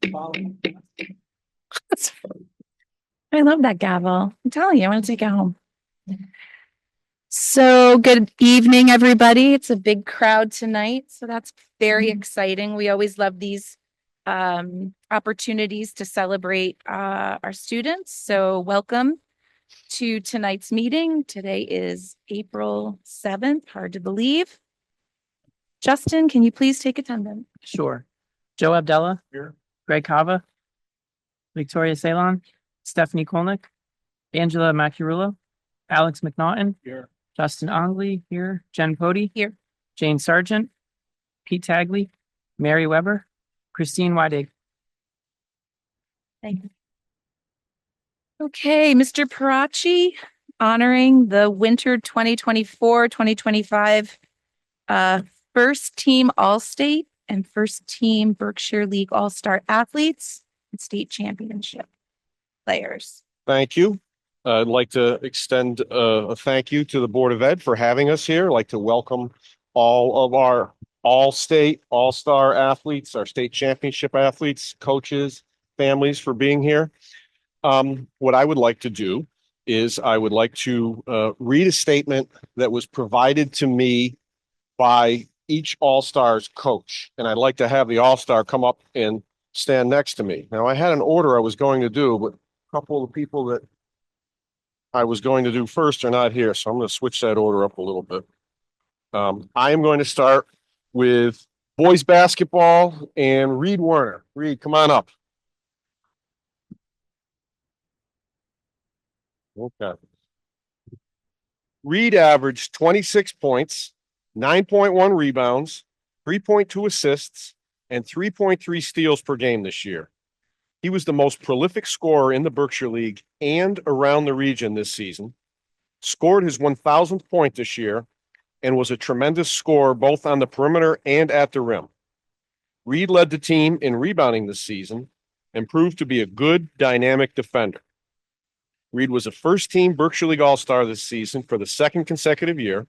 I love that gavel. I'm telling you, I want to take it home. So good evening, everybody. It's a big crowd tonight, so that's very exciting. We always love these opportunities to celebrate our students. So welcome to tonight's meeting. Today is April 7th. Hard to believe. Justin, can you please take attendance? Sure. Joe Abdella. Here. Greg Kava. Victoria Ceylon. Stephanie Kolnick. Angela Macurulo. Alex McNaughton. Here. Justin Ongley. Here. Jen Pody. Here. Jane Sargent. Pete Tagley. Mary Weber. Christine Weidig. Thank you. Okay, Mr. Parachi, honoring the winter 2024-2025 first team All-State and first team Berkshire League All-Star athletes and state championship players. Thank you. I'd like to extend a thank you to the Board of Ed for having us here. I'd like to welcome all of our All-State, All-Star athletes, our state championship athletes, coaches, families for being here. What I would like to do is I would like to read a statement that was provided to me by each All-Stars coach. And I'd like to have the All-Star come up and stand next to me. Now, I had an order I was going to do, but a couple of the people that I was going to do first are not here. So I'm going to switch that order up a little bit. I am going to start with boys basketball and Reed Werner. Reed, come on up. Okay. Reed averaged 26 points, 9.1 rebounds, 3.2 assists, and 3.3 steals per game this year. He was the most prolific scorer in the Berkshire League and around the region this season, scored his 1,000th point this year, and was a tremendous scorer both on the perimeter and at the rim. Reed led the team in rebounding this season and proved to be a good, dynamic defender. Reed was a first-team Berkshire League All-Star this season for the second consecutive year,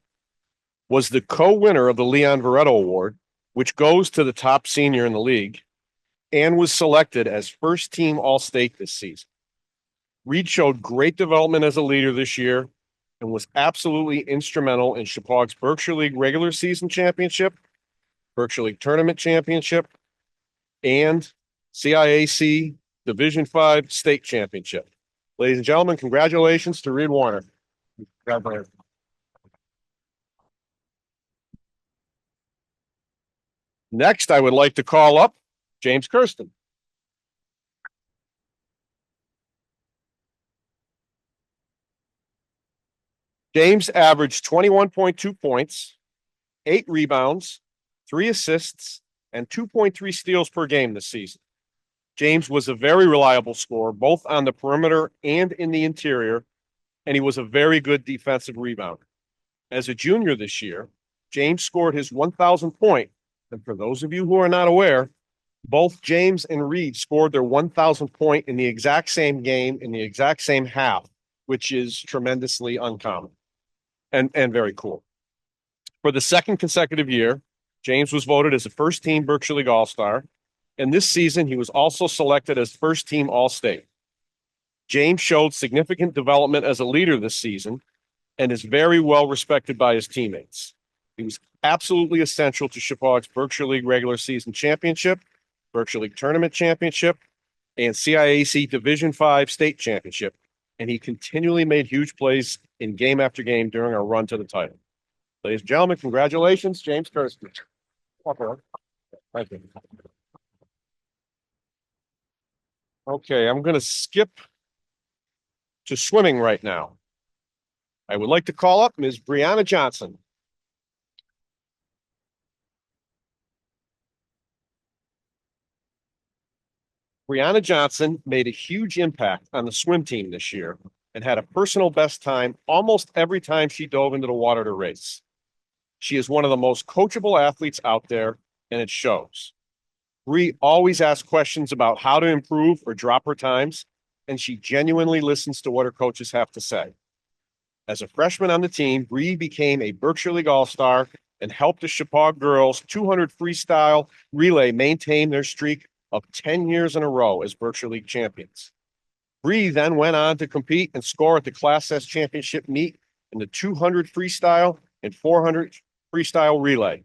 was the co-winner of the Leon Veretto Award, which goes to the top senior in the league, and was selected as first-team All-State this season. Reed showed great development as a leader this year and was absolutely instrumental in Chapauag's Berkshire League regular season championship, Berkshire League tournament championship, and CIAC Division V state championship. Ladies and gentlemen, congratulations to Reed Werner. Congratulations. Next, I would like to call up James Kirsten. James averaged 21.2 points, 8 rebounds, 3 assists, and 2.3 steals per game this season. James was a very reliable scorer, both on the perimeter and in the interior, and he was a very good defensive rebounder. As a junior this year, James scored his 1,000th point, and for those of you who are not aware, both James and Reed scored their 1,000th point in the exact same game in the exact same half, which is tremendously uncommon and very cool. For the second consecutive year, James was voted as a first-team Berkshire League All-Star, and this season he was also selected as first-team All-State. James showed significant development as a leader this season and is very well respected by his teammates. He was absolutely essential to Chapauag's Berkshire League regular season championship, Berkshire League tournament championship, and CIAC Division V state championship, and he continually made huge plays in game after game during our run to the title. Ladies and gentlemen, congratulations, James Kirsten. Thank you. Okay, I'm going to skip to swimming right now. I would like to call up Ms. Brianna Johnson. Brianna Johnson made a huge impact on the swim team this year and had a personal best time almost every time she dove into the water to race. She is one of the most coachable athletes out there, and it shows. Bree always asks questions about how to improve or drop her times, and she genuinely listens to what her coaches have to say. As a freshman on the team, Bree became a Berkshire League All-Star and helped the Chapauag girls 200 freestyle relay maintain their streak of 10 years in a row as Berkshire League champions. Bree then went on to compete and score at the Class S championship meet in the 200 freestyle and 400 freestyle relay.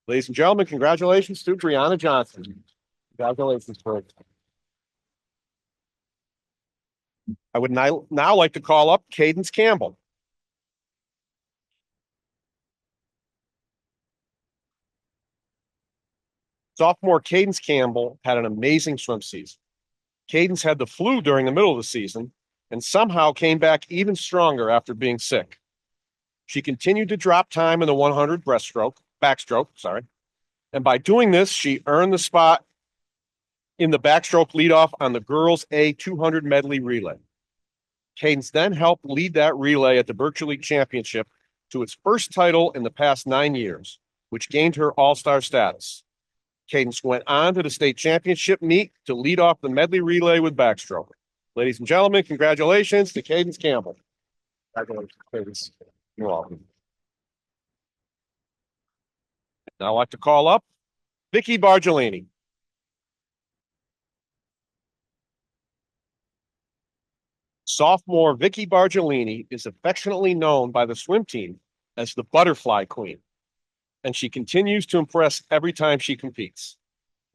Ladies and gentlemen, congratulations to Brianna Johnson. Congratulations, Bree. I would now like to call up Cadence Campbell. Sophomore Cadence Campbell had an amazing swim season. Cadence had the flu during the middle of the season and somehow came back even stronger after being sick. She continued to drop time in the 100 backstroke, and by doing this, she earned the spot in the backstroke leadoff on the girls' A 200 medley relay. Cadence then helped lead that relay at the Berkshire League Championship to its first title in the past 9 years, which gained her all-star status. Cadence went on to the state championship meet to lead off the medley relay with backstroke. Ladies and gentlemen, congratulations to Cadence Campbell. Congratulations, Cadence. You're welcome. Now I'd like to call up Vicky Bargellini. Sophomore Vicky Bargellini is affectionately known by the swim team as the Butterfly Queen, and she continues to impress every time she competes.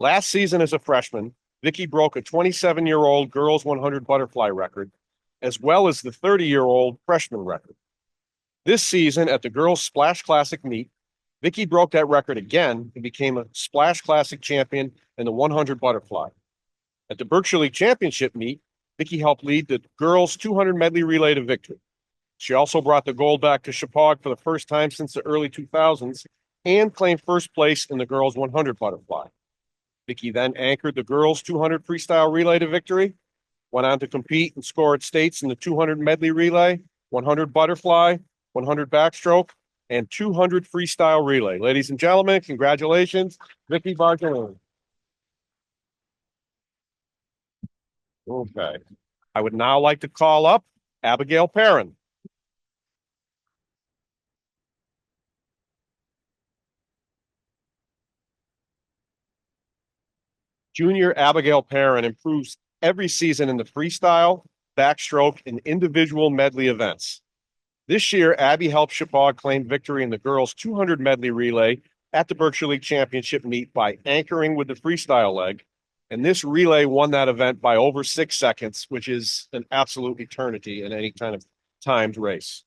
Last season as a freshman, Vicky broke a 27-year-old girls 100 butterfly record, as well as the 30-year-old freshman record. This season at the Girls Splash Classic meet, Vicky broke that record again and became a Splash Classic champion in the 100 butterfly. At the Berkshire League Championship meet, Vicky helped lead the girls 200 medley relay to victory. She also brought the gold back to Chepaug for the first time since the early 2000s and claimed first place in the girls 100 butterfly. Vicky then anchored the girls 200 freestyle relay to victory, went on to compete and score at states in the 200 medley relay, 100 butterfly, 100 backstroke, and 200 freestyle relay. Ladies and gentlemen, congratulations, Vicky Bargellini. Okay. I would now like to call up Abigail Perrin. Junior Abigail Perrin improves every season in the freestyle, backstroke, and individual medley events. This year, Abby helped Chepaug claim victory in the girls 200 medley relay at the Berkshire League Championship meet by anchoring with the freestyle leg. And this relay won that event by over 6 seconds, which is an absolute eternity in any kind of timed race.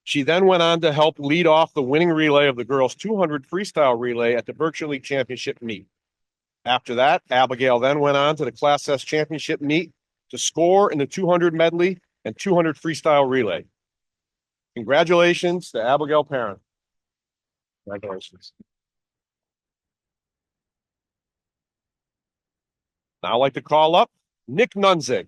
She then went on to help lead off the winning relay of the girls 200 freestyle relay at the Berkshire League Championship meet. After that, Abigail then went on to the Class S Championship meet to score in the 200 medley and 200 freestyle relay. Congratulations to Abigail Perrin. Congratulations. Now I'd like to call up Nick Nunzig.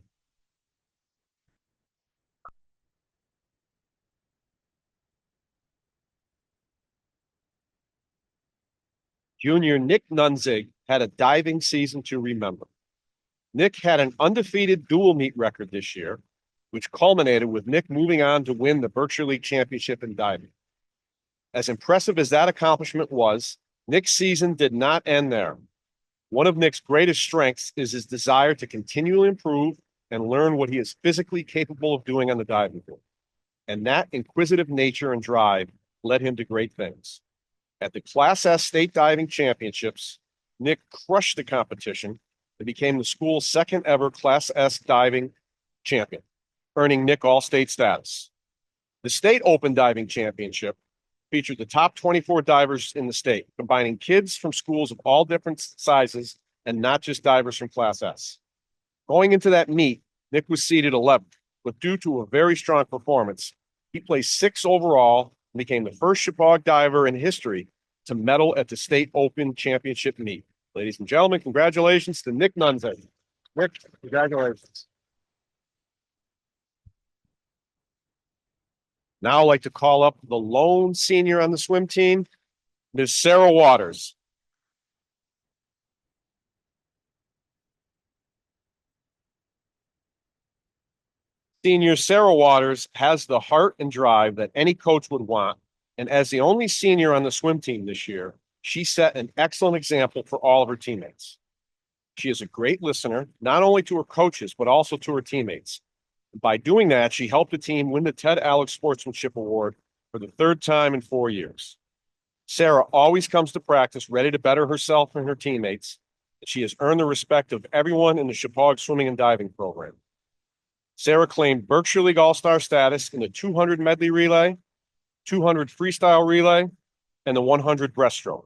Junior Nick Nunzig had a diving season to remember. Nick had an undefeated dual meet record this year, which culminated with Nick moving on to win the Berkshire League Championship in diving. As impressive as that accomplishment was, Nick's season did not end there. One of Nick's greatest strengths is his desire to continually improve and learn what he is physically capable of doing on the diving board. And that inquisitive nature and drive led him to great things. At the Class S State Diving Championships, Nick crushed the competition and became the school's second ever Class S diving champion, earning Nick all-state status. The State Open Diving Championship featured the top 24 divers in the state, combining kids from schools of all different sizes and not just divers from Class S. Going into that meet, Nick was seeded 11th, but due to a very strong performance, he placed 6th overall and became the first Chepaug diver in history to medal at the State Open Championship meet. Ladies and gentlemen, congratulations to Nick Nunzig. Nick, congratulations. Now I'd like to call up the lone senior on the swim team, Ms. Sarah Waters. Senior Sarah Waters has the heart and drive that any coach would want, and as the only senior on the swim team this year, she set an excellent example for all of her teammates. She is a great listener, not only to her coaches, but also to her teammates. By doing that, she helped the team win the Ted Alex Sportsmanship Award for the third time in 4 years. Sarah always comes to practice ready to better herself and her teammates. She has earned the respect of everyone in the Chippewa swimming and diving program. Sarah claimed Berkshire League All-Star status in the 200 medley relay, 200 freestyle relay, and the 100 breaststroke.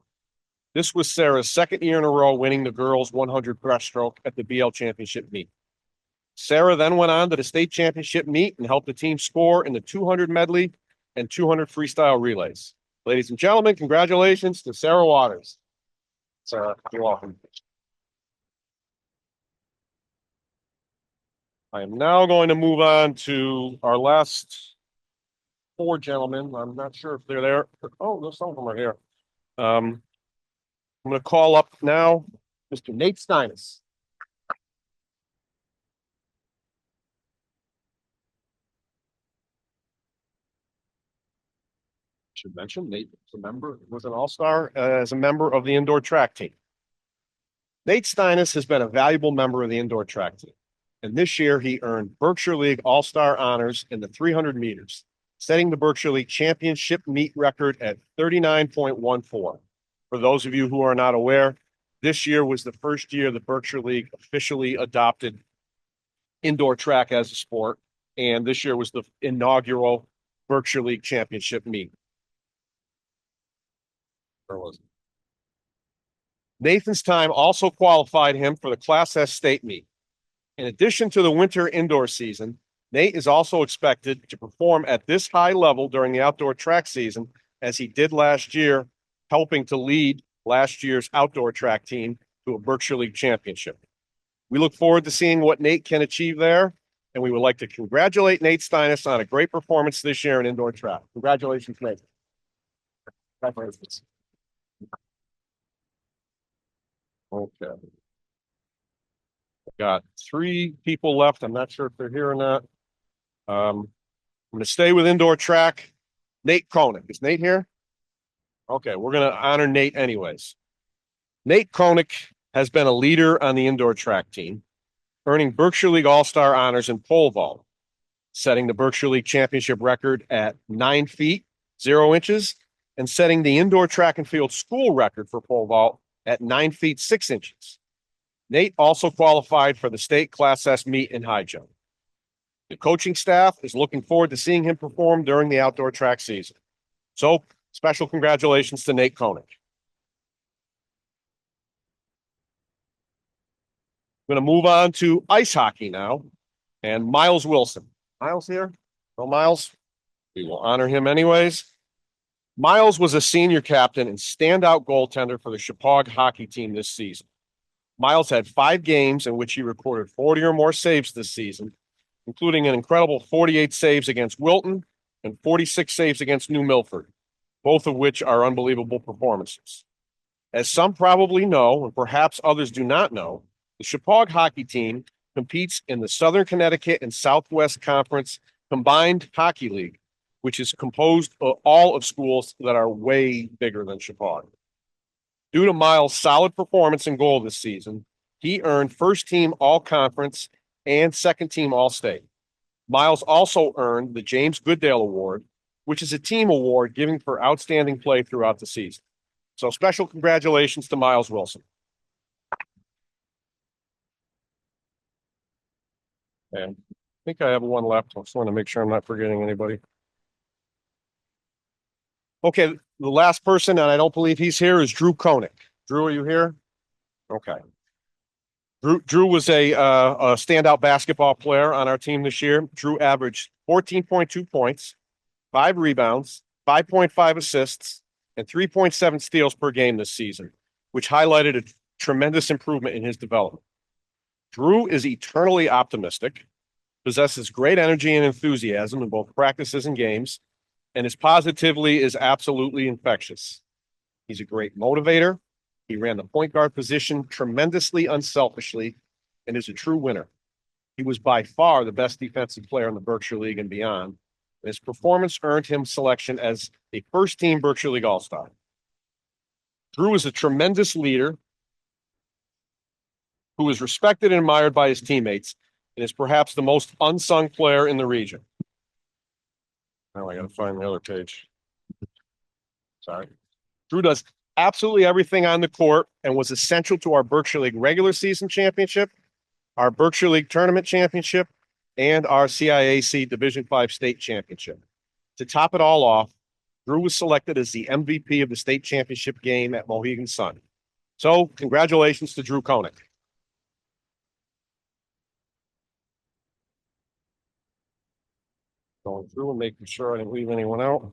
This was Sarah's second year in a row winning the girls' 100 breaststroke at the BL Championship meet. Sarah then went on to the state championship meet and helped the team score in the 200 medley and 200 freestyle relays. Ladies and gentlemen, congratulations to Sarah Waters. Sarah, you're welcome. I am now going to move on to our last 4 gentlemen. I'm not sure if they're there. Oh, there's some of them are here. I'm going to call up now Mr. Nate Steinis. Should mention Nate was an all-star as a member of the indoor track team. Nate Steinis has been a valuable member of the indoor track team, and this year he earned Berkshire League All-Star honors in the 300 meters, setting the Berkshire League championship meet record at 39.14. For those of you who are not aware, this year was the first year the Berkshire League officially adopted indoor track as a sport, and this year was the inaugural Berkshire League championship meet. Where was it? Nathan's time also qualified him for the Class S state meet. In addition to the winter indoor season, Nate is also expected to perform at this high level during the outdoor track season, as he did last year, helping to lead last year's outdoor track team to a Berkshire League championship. We look forward to seeing what Nate can achieve there, and we would like to congratulate Nate Steinis on a great performance this year in indoor track. Congratulations, Nate. Congratulations. Okay. Got 3 people left. I'm not sure if they're here or not. I'm going to stay with indoor track. Nate Koenig. Is Nate here? Okay, we're going to honor Nate anyways. Nate Koenig has been a leader on the indoor track team, earning Berkshire League All-Star honors in pole vault, setting the Berkshire League championship record at 9 feet, 0 inches, and setting the indoor track and field school record for pole vault at 9 feet, 6 inches. Nate also qualified for the state Class S meet in high jump. The coaching staff is looking forward to seeing him perform during the outdoor track season. So, special congratulations to Nate Koenig. I'm going to move on to ice hockey now, and Miles Wilson. Miles here? No, Miles? We will honor him anyways. Miles was a senior captain and standout goaltender for the Chippewa hockey team this season. Miles had 5 games in which he recorded 40 or more saves this season, including an incredible 48 saves against Wilton and 46 saves against New Milford, both of which are unbelievable performances. As some probably know, and perhaps others do not know, the Chippewa hockey team competes in the Southern Connecticut and Southwest Conference Combined Hockey League, which is composed of all of schools that are way bigger than Chippewa. Due to Miles' solid performance in goal this season, he earned first team all-conference and second team all-state. Miles also earned the James Goodale Award, which is a team award given for outstanding play throughout the season. So special congratulations to Miles Wilson. And I think I have one left. I just want to make sure I'm not forgetting anybody. Okay, the last person, and I don't believe he's here, is Drew Koenig. Drew, are you here? Okay. Drew was a standout basketball player on our team this year. Drew averaged 14.2 points, 5 rebounds, 5.5 assists, and 3.7 steals per game this season, which highlighted a tremendous improvement in his development. Drew is eternally optimistic, possesses great energy and enthusiasm in both practices and games, and his positivity is absolutely infectious. He's a great motivator. He ran the point guard position tremendously unselfishly and is a true winner. He was by far the best defensive player in the Berkshire League and beyond. His performance earned him selection as a first-team Berkshire League All-Star. Drew is a tremendous leader who is respected and admired by his teammates and is perhaps the most unsung player in the region. Now I gotta find the other page. Sorry. Drew does absolutely everything on the court and was essential to our Berkshire League regular season championship, our Berkshire League tournament championship, and our CIAC Division V state championship. To top it all off, Drew was selected as the MVP of the state championship game at Mohegan Sun. So congratulations to Drew Koenig. Going through and making sure I didn't leave anyone out.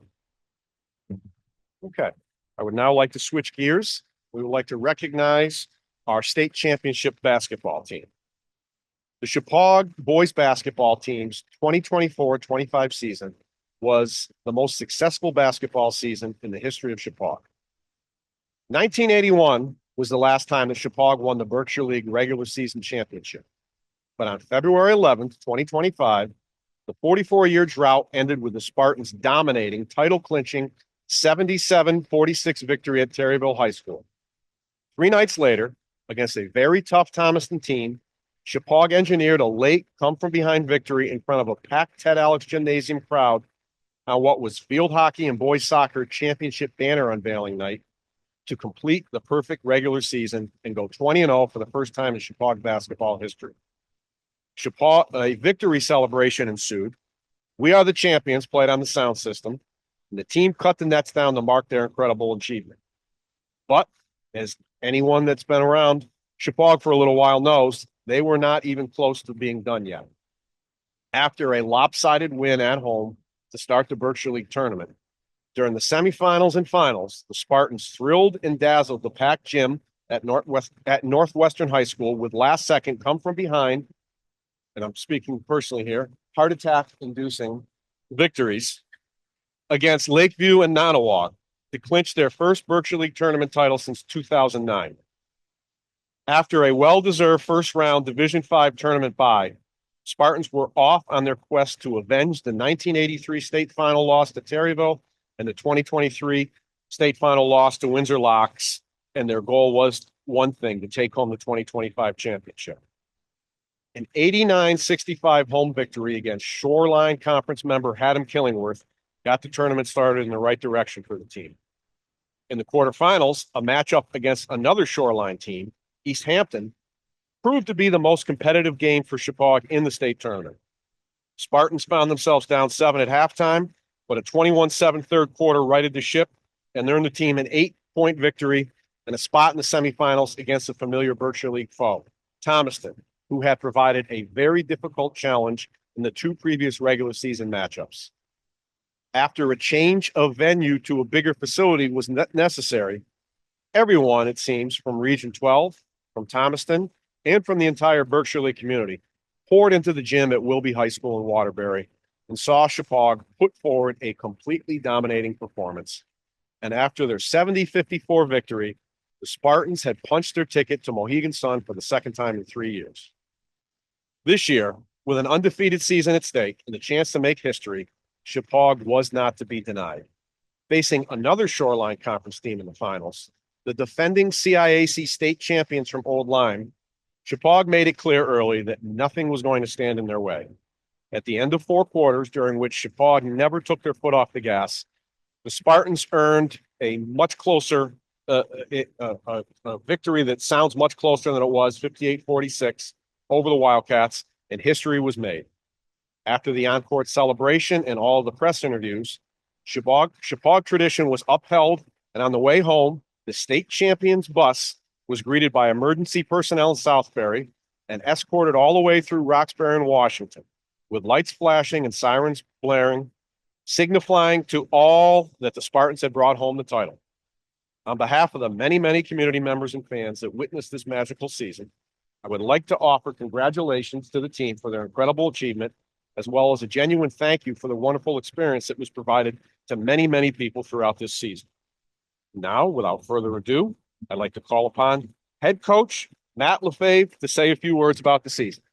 Okay, I would now like to switch gears. We would like to recognize our state championship basketball team. The Chepaug boys basketball team's 2024-25 season was the most successful basketball season in the history of Chepaug. 1981 was the last time that Chepaug won the Berkshire League regular season championship. But on February 11th, 2025, the 44-year drought ended with the Spartans dominating, title-clinching 77-46 victory at Terryville High School. 3 nights later, against a very tough Thomaston team, Chepaug engineered a late come-from-behind victory in front of a packed Ted Alex Gymnasium crowd on what was field hockey and boys soccer championship banner unveiling night to complete the perfect regular season and go 20-0 for the first time in Chepaug basketball history. A victory celebration ensued. "We Are the Champions" played on the sound system, and the team cut the nets down to mark their incredible achievement. But as anyone that's been around Chepaug for a little while knows, they were not even close to being done yet. After a lopsided win at home to start the Berkshire League tournament, during the semifinals and finals, the Spartans thrilled and dazzled the packed gym at Northwestern High School with last-second come-from-behind, and I'm speaking personally here, heart attack-inducing victories against Lakeview and Nottawa to clinch their first Berkshire League tournament title since 2009. After a well-deserved first-round Division V tournament bye, Spartans were off on their quest to avenge the 1983 state final loss to Terryville and the 2023 state final loss to Windsor Locks, and their goal was one thing: to take home the 2025 championship. An 89-65 home victory against Shoreline Conference member Haddam Killingworth got the tournament started in the right direction for the team. In the quarterfinals, a matchup against another Shoreline team, East Hampton, proved to be the most competitive game for Chepaug in the state tournament. Spartans found themselves down 7 at halftime, but a 21-7 third quarter righted the ship and earned the team an 8-point victory and a spot in the semifinals against a familiar Berkshire League foe, Thomaston, who had provided a very difficult challenge in the 2 previous regular season matchups. After a change of venue to a bigger facility was necessary, everyone, it seems, from Region 12, from Thomaston, and from the entire Berkshire League community poured into the gym at Wilby High School in Waterbury and saw Chepaug put forward a completely dominating performance. And after their 70-54 victory, the Spartans had punched their ticket to Mohegan Sun for the second time in 3 years. This year, with an undefeated season at stake and the chance to make history, Chepaug was not to be denied. Facing another Shoreline Conference team in the finals, the defending CIAC state champions from Old Lyme, Chepaug made it clear early that nothing was going to stand in their way. At the end of 4 quarters, during which Chepaug never took their foot off the gas, the Spartans earned a much closer victory that sounds much closer than it was, 58-46, over the Wildcats, and history was made. After the on-court celebration and all of the press interviews, Chepaug tradition was upheld, and on the way home, the state champions bus was greeted by emergency personnel in Southbury and escorted all the way through Roxbury and Washington, with lights flashing and sirens blaring, signifying to all that the Spartans had brought home the title. On behalf of the many, many community members and fans that witnessed this magical season, I would like to offer congratulations to the team for their incredible achievement, as well as a genuine thank you for the wonderful experience that was provided to many, many people throughout this season. Now, without further ado, I'd like to call upon head coach Matt Lefebvre to say a few words about the season.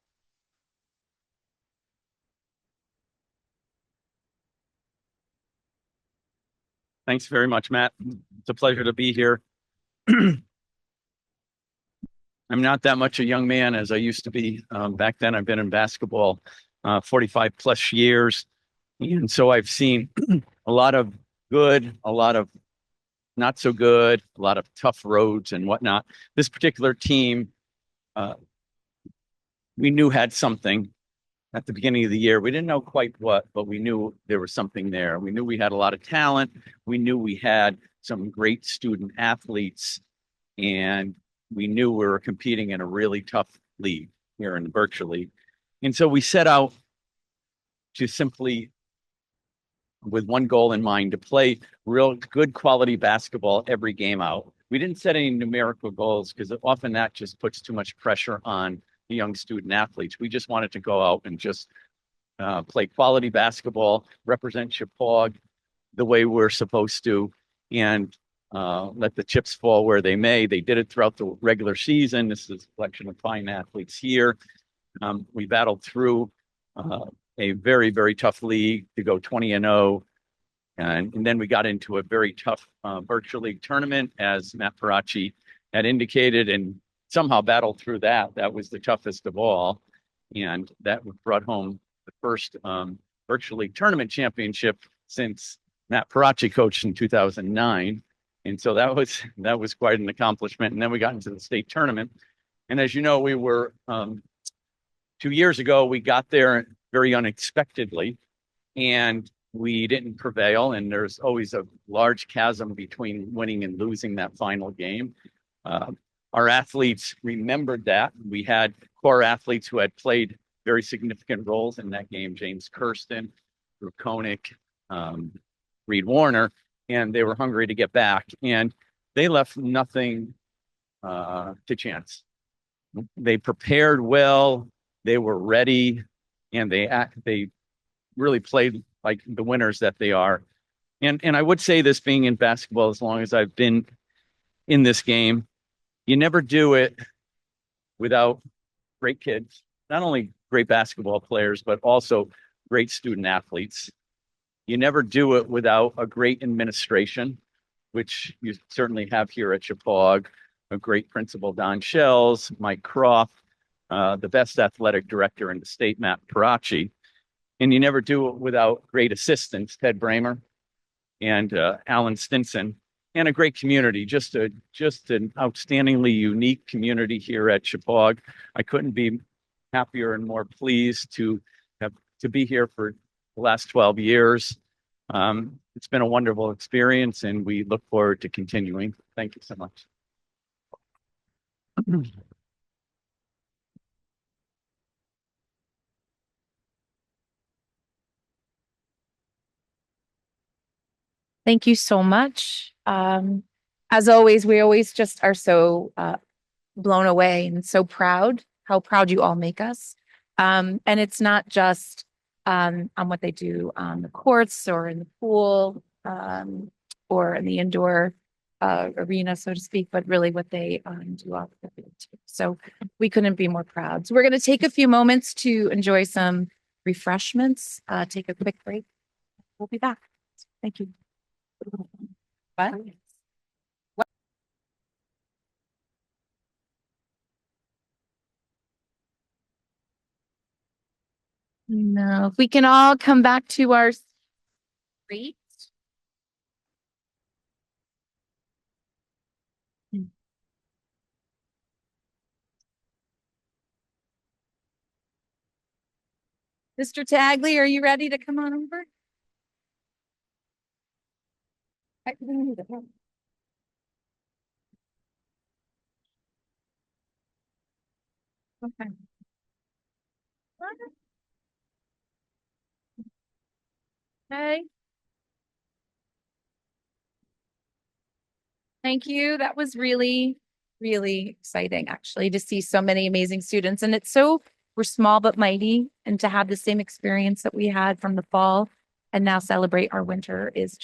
Thanks very much, Matt. It's a pleasure to be here. I'm not that much a young man as I used to be. Back then, I've been in basketball 45 plus years. And so I've seen a lot of good, a lot of not so good, a lot of tough roads and whatnot. This particular team, we knew had something at the beginning of the year. We didn't know quite what, but we knew there was something there. We knew we had a lot of talent. We knew we had some great student athletes, and we knew we were competing in a really tough league here in the Berkshire League. And so we set out to simply, with one goal in mind, to play real good quality basketball every game out. We didn't set any numerical goals because often that just puts too much pressure on the young student athletes. We just wanted to go out and just play quality basketball, represent Chippewa the way we're supposed to, and let the chips fall where they may. They did it throughout the regular season. This is a collection of fine athletes here. We battled through a very, very tough league to go 20-0. And then we got into a very tough Berkshire League tournament, as Matt Parachi had indicated, and somehow battled through that. That was the toughest of all. And that brought home the first Berkshire League tournament championship since Matt Parachi coached in 2009. And so that was quite an accomplishment. And then we got into the state tournament. And as you know, we were 2 years ago, we got there very unexpectedly, and we didn't prevail. And there's always a large chasm between winning and losing that final game. Our athletes remembered that. We had core athletes who had played very significant roles in that game: James Kirsten, Drew Koenig, Reed Warner, and they were hungry to get back. And they left nothing to chance. They prepared well. They were ready, and they really played like the winners that they are. And I would say this, being in basketball as long as I've been in this game, you never do it without great kids, not only great basketball players, but also great student athletes. You never do it without a great administration, which you certainly have here at Chippewa. A great principal, Don Shells, Mike Croft, the best athletic director in the state, Matt Parachi. And you never do it without great assistants, Ted Bramer and Alan Stinson, and a great community, just an outstandingly unique community here at Chippewa. I couldn't be happier and more pleased to be here for the last 12 years. It's been a wonderful experience, and we look forward to continuing. Thank you so much. Thank you so much. As always, we always just are so blown away and so proud, how proud you all make us. And it's not just on what they do on the courts or in the pool or in the indoor arena, so to speak, but really what they do off the field too. So we couldn't be more proud. So we're going to take a few moments to enjoy some refreshments, take a quick break. We'll be back. Thank you. What? No, if we can all come back to our seats. Mr. Tagley, are you ready to come on over? Okay. Okay. Thank you. That was really, really exciting, actually, to see so many amazing students. And we're small but mighty. And to have the same experience that we had from the fall and now celebrate our winter is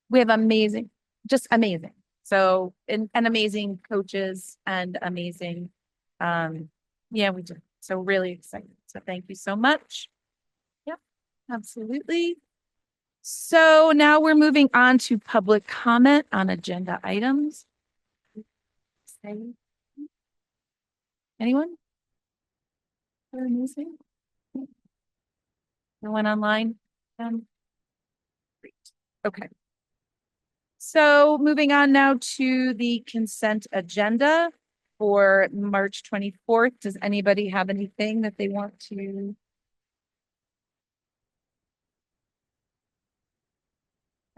we have just amazing. So, and amazing coaches and amazing, yeah, we do. So really excited. So thank you so much. Yep, absolutely. So now we're moving on to public comment on agenda items. Anyone? Anything? No one online? Great. Okay. So moving on now to the consent agenda for March 24th. Does anybody have anything that they want to?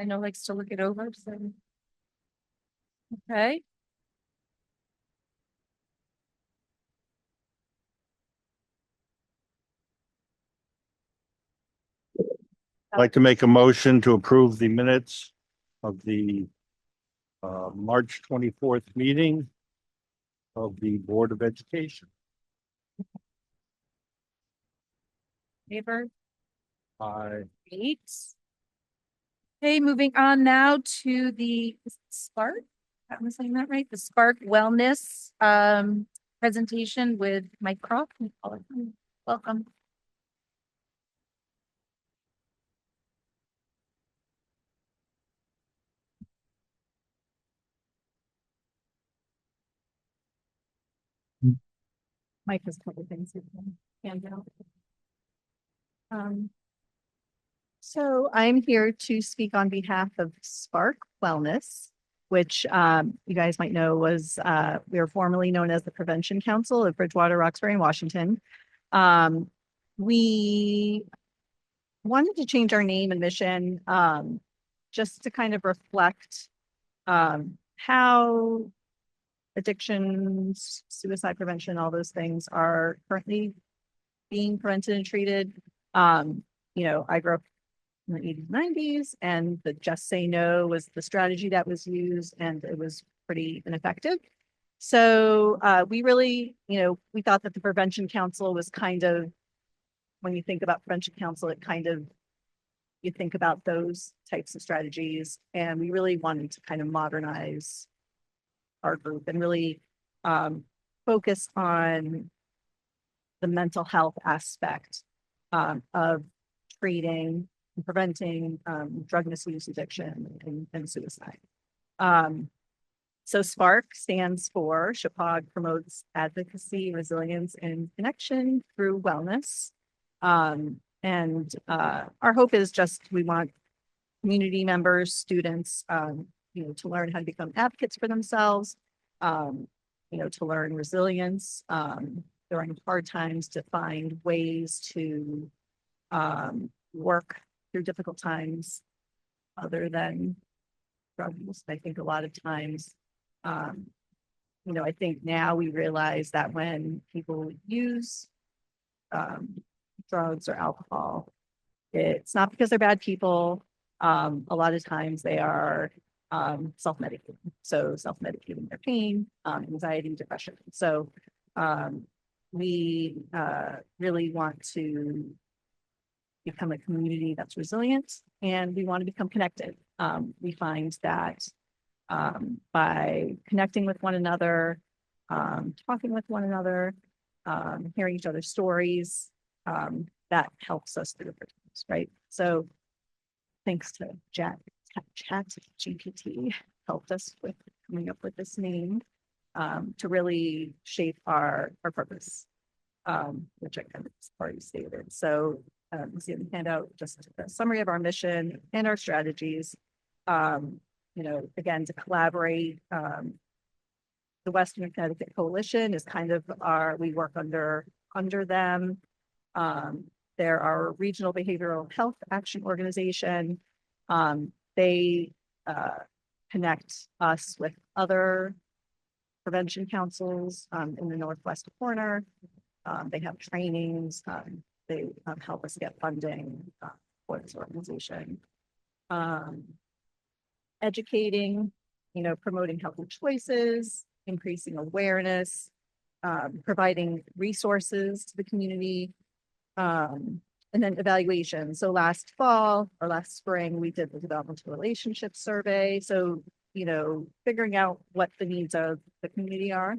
I know likes to look it over, so. Okay, I'd like to make a motion to approve the minutes of the March 24th meeting of the Board of Education. favor, I great. Okay, moving on now to the is it Spark. I'm saying that right? The Spark Wellness presentation with Mike Croft. Welcome. Mike has a couple things he can hand out. So I'm here to speak on behalf of Spark Wellness, which you guys might know was we were formerly known as the Prevention Council of Bridgewater, Roxbury, and Washington. We wanted to change our name and mission just to kind of reflect how addictions, suicide prevention, all those things are currently being prevented and treated. I grew up in the 80s, 90s, and the Just Say No was the strategy that was used, and it was pretty ineffective. So we really, we thought that the Prevention Council was kind of, when you think about Prevention Council, it kind of, you think about those types of strategies, and we really wanted to kind of modernize our group and really focus on the mental health aspect of treating and preventing drug misuse, addiction, and suicide. So SPARK stands for Chippewa Promotes Advocacy, Resilience, and Connection through Wellness. And our hope is just we want community members, students, to learn how to become advocates for themselves, to learn resilience during hard times, to find ways to work through difficult times other than drugs. I think a lot of times, I think now we realize that when people use drugs or alcohol, it's not because they're bad people. A lot of times they are self-medicating. So self-medicating their pain, anxiety, depression. So we really want to become a community that's resilient, and we want to become connected. We find that by connecting with one another, talking with one another, hearing each other's stories, that helps us through different times, right? So thanks to Chat GPT helped us with coming up with this name to really shape our purpose, which I kind of already stated. So you see in the handout just a summary of our mission and our strategies. Again, to collaborate. The Western Connecticut Coalition is kind of we work under them. They're our regional behavioral health action organization. They connect us with other prevention councils in the Northwest corner. They have trainings. They help us get funding for this organization. Educating, promoting healthy choices, increasing awareness, providing resources to the community, and then evaluation. So last fall or last spring, we did the developmental relationship survey. So, figuring out what the needs of the community are.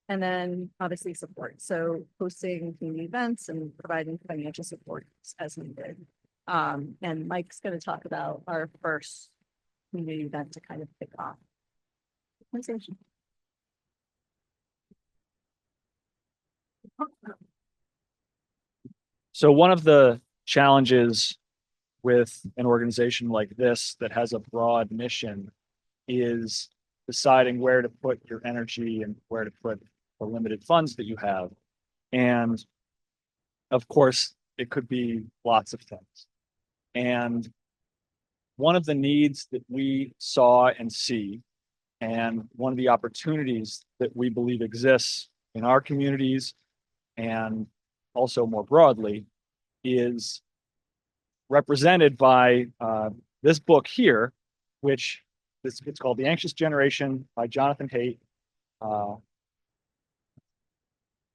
And then obviously support. So hosting community events and providing financial support as needed. And Mike's going to talk about our first community event to kind of kick off. So one of the challenges with an organization like this that has a broad mission is deciding where to put your energy and where to put the limited funds that you have. And of course, it could be lots of things. And one of the needs that we saw and see, and one of the opportunities that we believe exists in our communities and also more broadly, is represented by this book here, which it's called The Anxious Generation by Jonathan Haidt.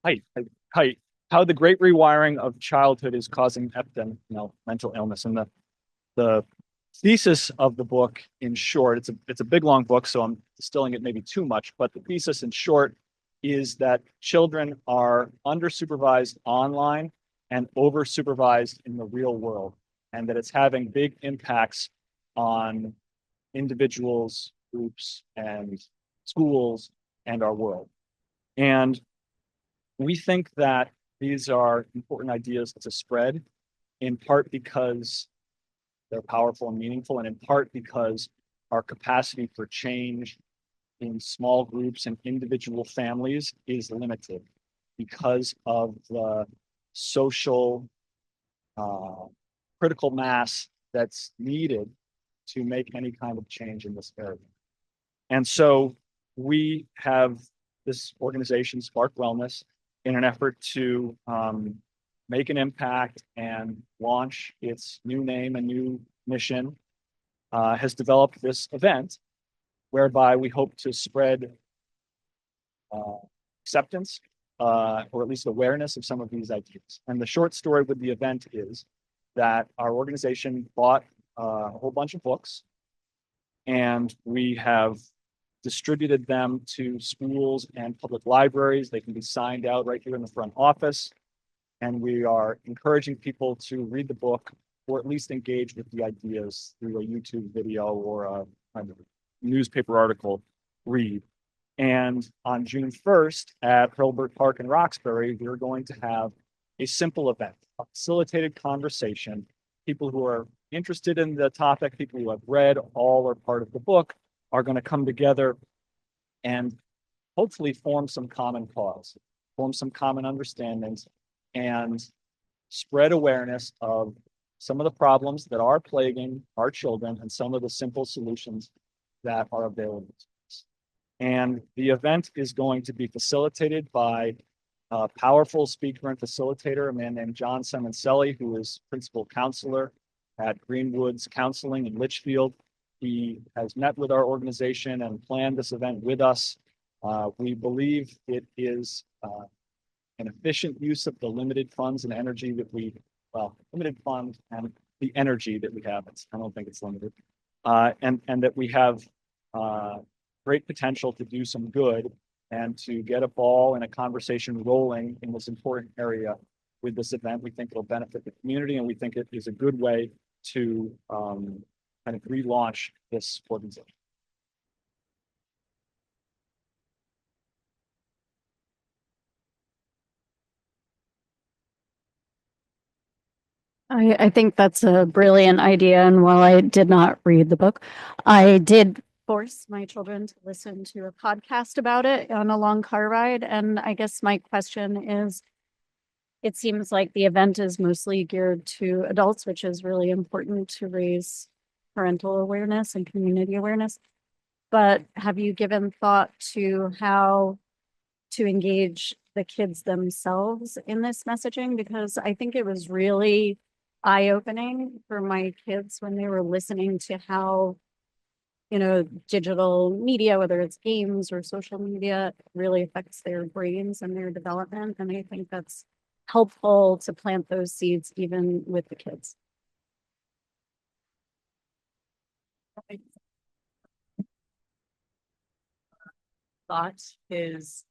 Haidt, How the Great Rewiring of Childhood is Causing Mental Illness. And the thesis of the book, in short, it's a big long book, so I'm distilling it maybe too much, but the thesis in short is that children are under-supervised online and over-supervised in the real world, and that it's having big impacts on individuals, groups, and schools, and our world. And we think that these are important ideas to spread, in part because they're powerful and meaningful, and in part because our capacity for change in small groups and individual families is limited because of the social critical mass that's needed to make any kind of change in this area. And so we have this organization, Spark Wellness, in an effort to make an impact and launch its new name and new mission, has developed this event whereby we hope to spread acceptance or at least awareness of some of these ideas. And the short story with the event is that our organization bought a whole bunch of books, and we have distributed them to schools and public libraries. They can be signed out right here in the front office. And we are encouraging people to read the book or at least engage with the ideas through a YouTube video or a newspaper article read. And on June 1st at Hurlburt Park in Roxbury, we're going to have a simple event, a facilitated conversation. People who are interested in the topic, people who have read all or part of the book, are going to come together and hopefully form some common cause, form some common understandings, and spread awareness of some of the problems that are plaguing our children and some of the simple solutions that are available to us. And the event is going to be facilitated by a powerful speaker and facilitator, a man named John Semencelli, who is principal counselor at Greenwoods Counseling in Litchfield. He has met with our organization and planned this event with us. We believe it is an efficient use of the limited funds and energy that limited funds and the energy that we have. I don't think it's limited. And that we have great potential to do some good and to get a ball and a conversation rolling in this important area with this event. We think it'll benefit the community, and we think it is a good way to kind of relaunch this organization. I think that's a brilliant idea. And while I did not read the book, I did force my children to listen to a podcast about it on a long car ride. And I guess my question is, it seems like the event is mostly geared to adults, which is really important to raise parental awareness and community awareness. But have you given thought to how to engage the kids themselves in this messaging? Because I think it was really eye-opening for my kids when they were listening to how, digital media, whether it's games or social media, really affects their brains and their development. And I think that's helpful to plant those seeds even with the kids. Thought is,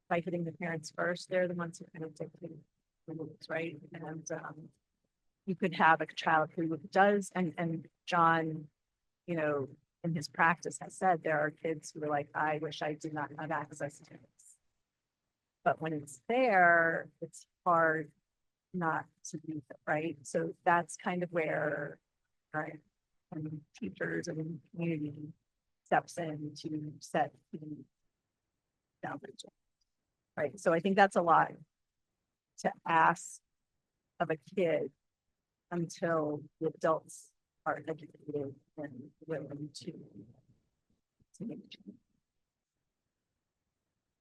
by hitting the parents first, they're the ones who kind of dictate the rules, right? And you could have a child who does, and John, in his practice has said there are kids who are like, I wish I did not have access to this. but when it's there, it's hard not to use it, right? So that's kind of where, right, and teachers and community steps in to set the boundaries. Right, so I think that's a lot to ask of a kid until the adults are educated and willing to make a change.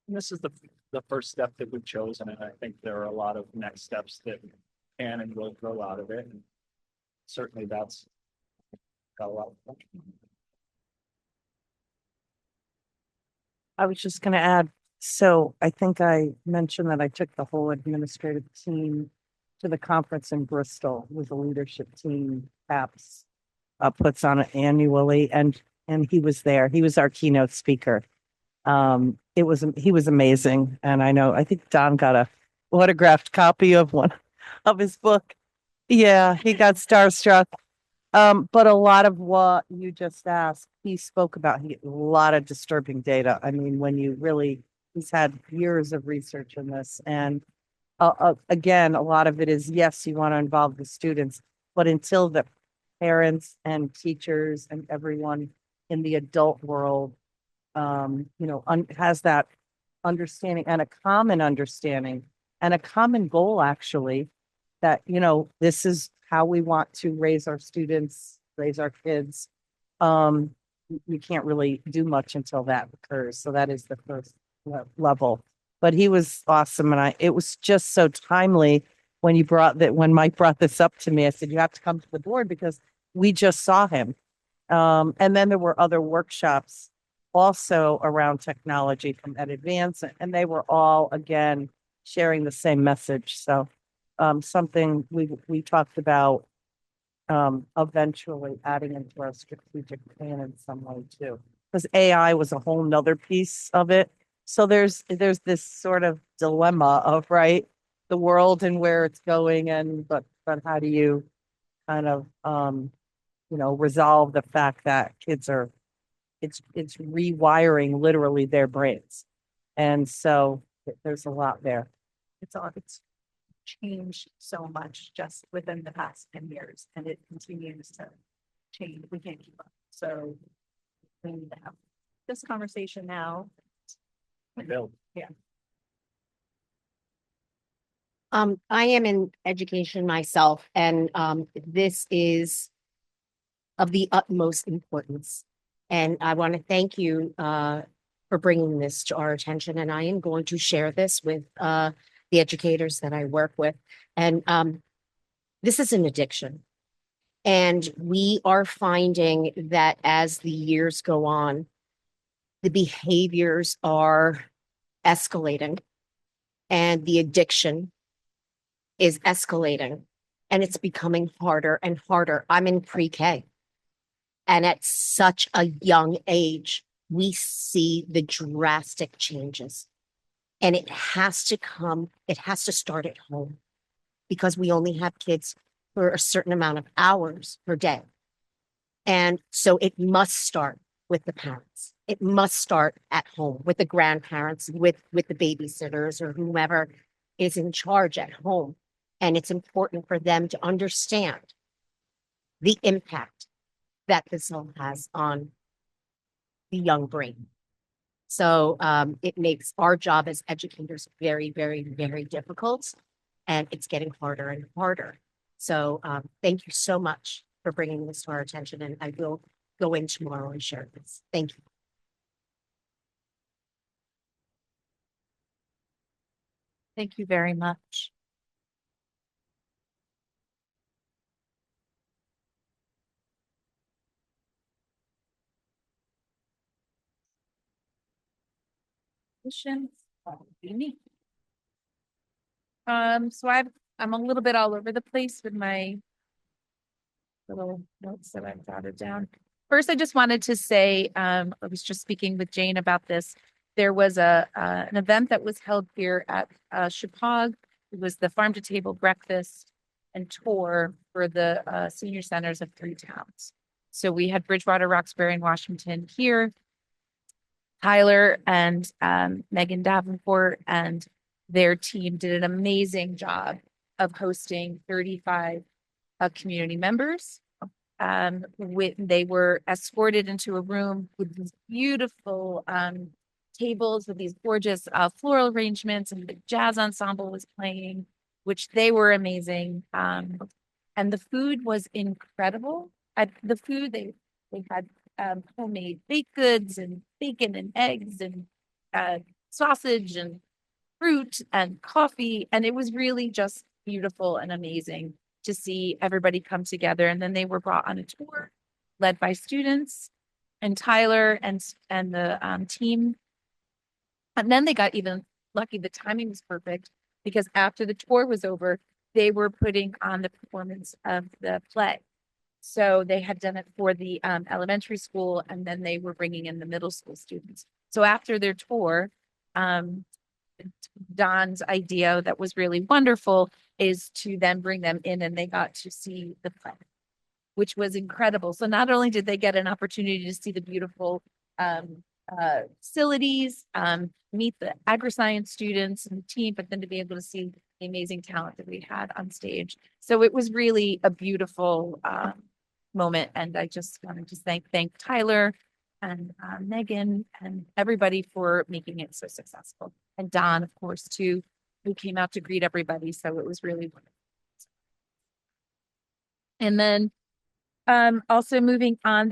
And this is the first step that we've chosen, and I think there are a lot of next steps that can and will grow out of it. And certainly that's got a lot of. I was just gonna add, so I think I mentioned that I took the whole administrative team to the conference in Bristol with the leadership team. CAPS puts on it annually, and he was there. He was our keynote speaker. He was amazing, and I think Don got a autographed copy of one of his book. Yeah, he got starstruck. But a lot of what you just asked, he spoke about, a lot of disturbing data. I mean, when you really, he's had years of research in this. And again, a lot of it is, yes, you want to involve the students, but until the parents and teachers and everyone in the adult world, has that understanding and a common understanding and a common goal, actually, that, this is how we want to raise our students, raise our kids. You can't really do much until that occurs. So that is the first level. But he was awesome. And it was just so timely when when Mike brought this up to me. I said, you have to come to the board because we just saw him. And then there were other workshops also around technology from Ed Advance, and they were all, again, sharing the same message. So something we talked about eventually adding into our strategic plan in some way too, because AI was a whole nother piece of it. So there's this sort of dilemma of, right, the world and where it's going, and but how do you kind of resolve the fact that kids are it's rewiring literally their brains, and so there's a lot there. It's changed so much just within the past 10 years, and it continues to change. We can't keep up. So we need to have this conversation now. Bill. Yeah. I am in education myself, and this is of the utmost importance. And I want to thank you for bringing this to our attention. And I am going to share this with the educators that I work with. And this is an addiction. And we are finding that as the years go on, the behaviors are escalating and the addiction is escalating, and it's becoming harder and harder. I'm in pre-K, and at such a young age, we see the drastic changes. And it has to start at home, because we only have kids for a certain amount of hours per day. And so it must start with the parents. It must start at home with the grandparents, with the babysitters, or whomever is in charge at home. And it's important for them to understand the impact that this all has on the young brain. So it makes our job as educators very, very, very difficult, and it's getting harder and harder. So thank you so much for bringing this to our attention, and I will go in tomorrow and share this. Thank you. Thank you very much. So I'm a little bit all over the place with my little notes that I've jotted down. First, I just wanted to say, I was just speaking with Jane about this. There was an event that was held here at Chippewa. It was the Farm to Table breakfast and tour for the senior centers of 3 towns. So we had Bridgewater, Roxbury, and Washington here. Tyler and Megan Davenport and their team did an amazing job of hosting 35 community members. They were escorted into a room with these beautiful tables with these gorgeous floral arrangements, and the jazz ensemble was playing, which they were amazing. And the food was incredible. The food they had homemade baked goods and bacon and eggs and sausage and fruit and coffee, and it was really just beautiful and amazing to see everybody come together. And then they were brought on a tour led by students and Tyler and the team. And then they got even lucky. The timing was perfect because after the tour was over, they were putting on the performance of the play. So they had done it for the elementary school, and then they were bringing in the middle school students. So after their tour, Don's idea that was really wonderful is to then bring them in, and they got to see the play, which was incredible. So not only did they get an opportunity to see the beautiful facilities, meet the agri-science students and the team, but then to be able to see the amazing talent that we had on stage. So it was really a beautiful moment. And I just wanted to thank Tyler and Megan and everybody for making it so successful. And Don, of course, too, who came out to greet everybody. So it was really wonderful. And then also moving on,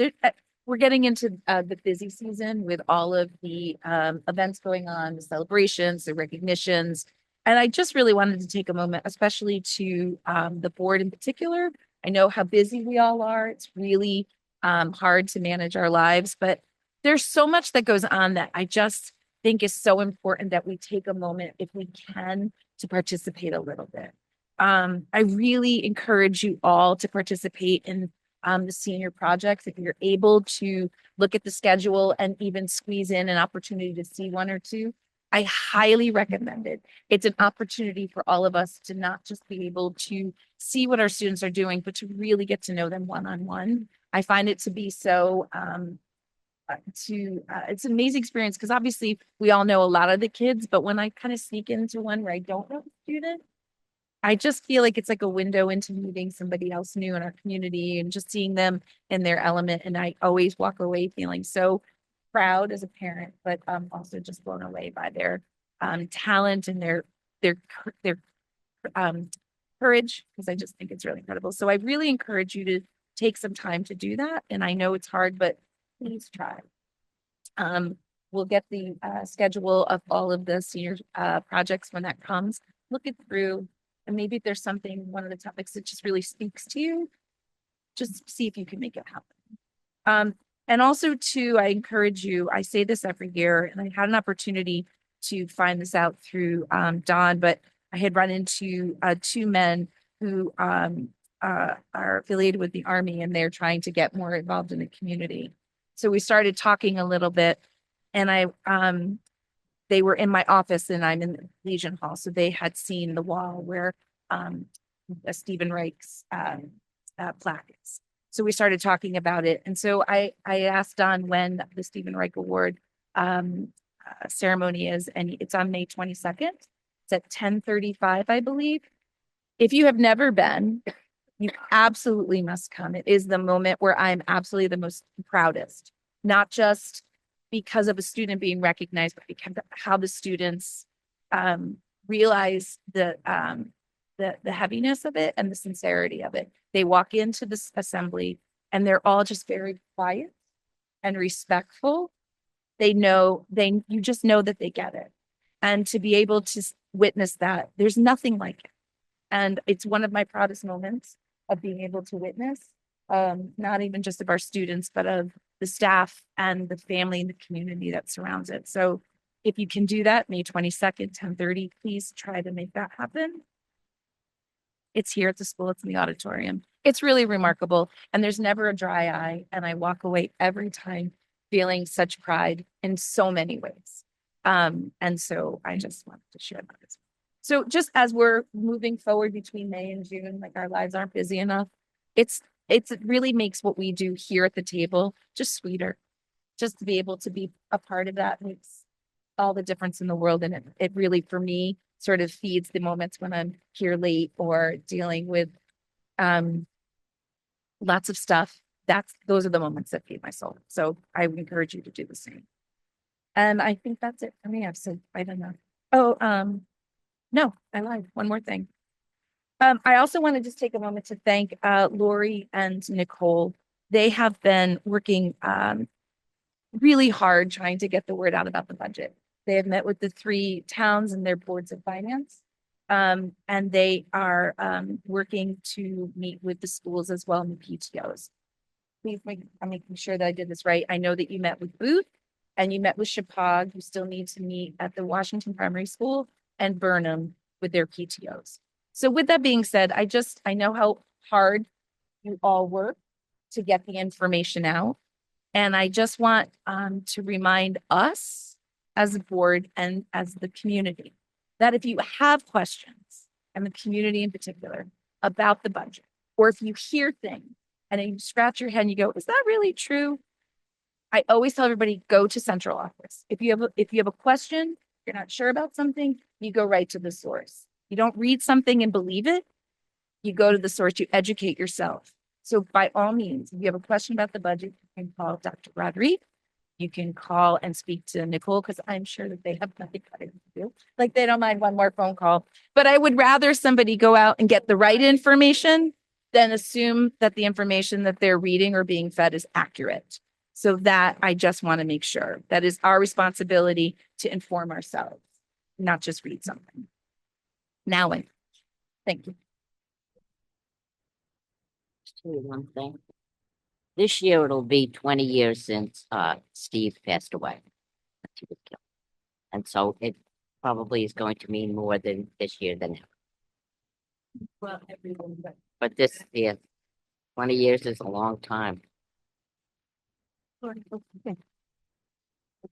we're getting into the busy season with all of the events going on, the celebrations, the recognitions. And I just really wanted to take a moment, especially to the board in particular. I know how busy we all are. It's really hard to manage our lives, but there's so much that goes on that I just think is so important that we take a moment, if we can, to participate a little bit. I really encourage you all to participate in the senior projects. If you're able to look at the schedule and even squeeze in an opportunity to see one or two, I highly recommend it. It's an opportunity for all of us to not just be able to see what our students are doing, but to really get to know them one-on-one. I find it to be so it's an amazing experience because obviously we all know a lot of the kids, but when I kind of sneak into one where I don't know the student, I just feel like it's like a window into meeting somebody else new in our community and just seeing them in their element. And I always walk away feeling so proud as a parent, but also just blown away by their talent and their courage, because I just think it's really incredible. So I really encourage you to take some time to do that. And I know it's hard, but please try. We'll get the schedule of all of the senior projects when that comes. Look it through, and maybe if there's something, one of the topics that just really speaks to you, just see if you can make it happen. And also too, I encourage you, I say this every year, and I had an opportunity to find this out through Don, but I had run into two men who are affiliated with the Army, and they're trying to get more involved in the community. So we started talking a little bit, and they were in my office and I'm in the Legion Hall. So they had seen the wall where a Stephen Reich's plaque is. So we started talking about it. And so I asked Don when the Stephen Reich Award ceremony is, and it's on May 22nd. It's at 10:35, I believe. If you have never been, you absolutely must come. It is the moment where I'm absolutely the most proudest, not just because of a student being recognized, but because of how the students realize the heaviness of it and the sincerity of it. They walk into this assembly and they're all just very quiet and respectful. You just know that they get it. And to be able to witness that, there's nothing like it. And it's one of my proudest moments of being able to witness, not even just of our students, but of the staff and the family and the community that surrounds it. So if you can do that, May 22nd, 10:30, please try to make that happen. It's here at the school, it's in the auditorium. It's really remarkable, and there's never a dry eye, and I walk away every time feeling such pride in so many ways. And so I just wanted to share that. So just as we're moving forward between May and June, like our lives aren't busy enough, it really makes what we do here at the table just sweeter. Just to be able to be a part of that makes all the difference in the world. And it really, for me, sort of feeds the moments when I'm here late or dealing with lots of stuff. Those are the moments that feed my soul. So I would encourage you to do the same. And I think that's it for me. I've said quite enough. Oh, no, I lied. One more thing. I also want to just take a moment to thank Lori and Nicole. They have been working really hard trying to get the word out about the budget. They have met with the 3 towns and their boards of finance. And they are working to meet with the schools as well and the PTOs. I'm making sure that I did this right. I know that you met with Booth and you met with Chapag. You still need to meet at the Washington Primary School and Burnham with their PTOs. So with that being said, I know how hard you all work to get the information out. And I just want to remind us as a board and as the community that if you have questions, and the community in particular, about the budget, or if you hear things and then you scratch your head and you go, is that really true? I always tell everybody, go to central office. If you have a question, you're not sure about something, you go right to the source. You don't read something and believe it. You go to the source, you educate yourself. So by all means, if you have a question about the budget, you can call Dr. Rodriguez. You can call and speak to Nicole, because I'm sure that they have nothing better to do. Like, they don't mind one more phone call. But I would rather somebody go out and get the right information than assume that the information that they're reading or being fed is accurate. So that I just want to make sure that is our responsibility to inform ourselves, not just read something. Now, thank you. Tell you one thing. This year it'll be 20 years since Steve passed away. He was killed. And so it probably is going to mean more than this year than ever. Well, everyone, But this year, 20 years is a long time.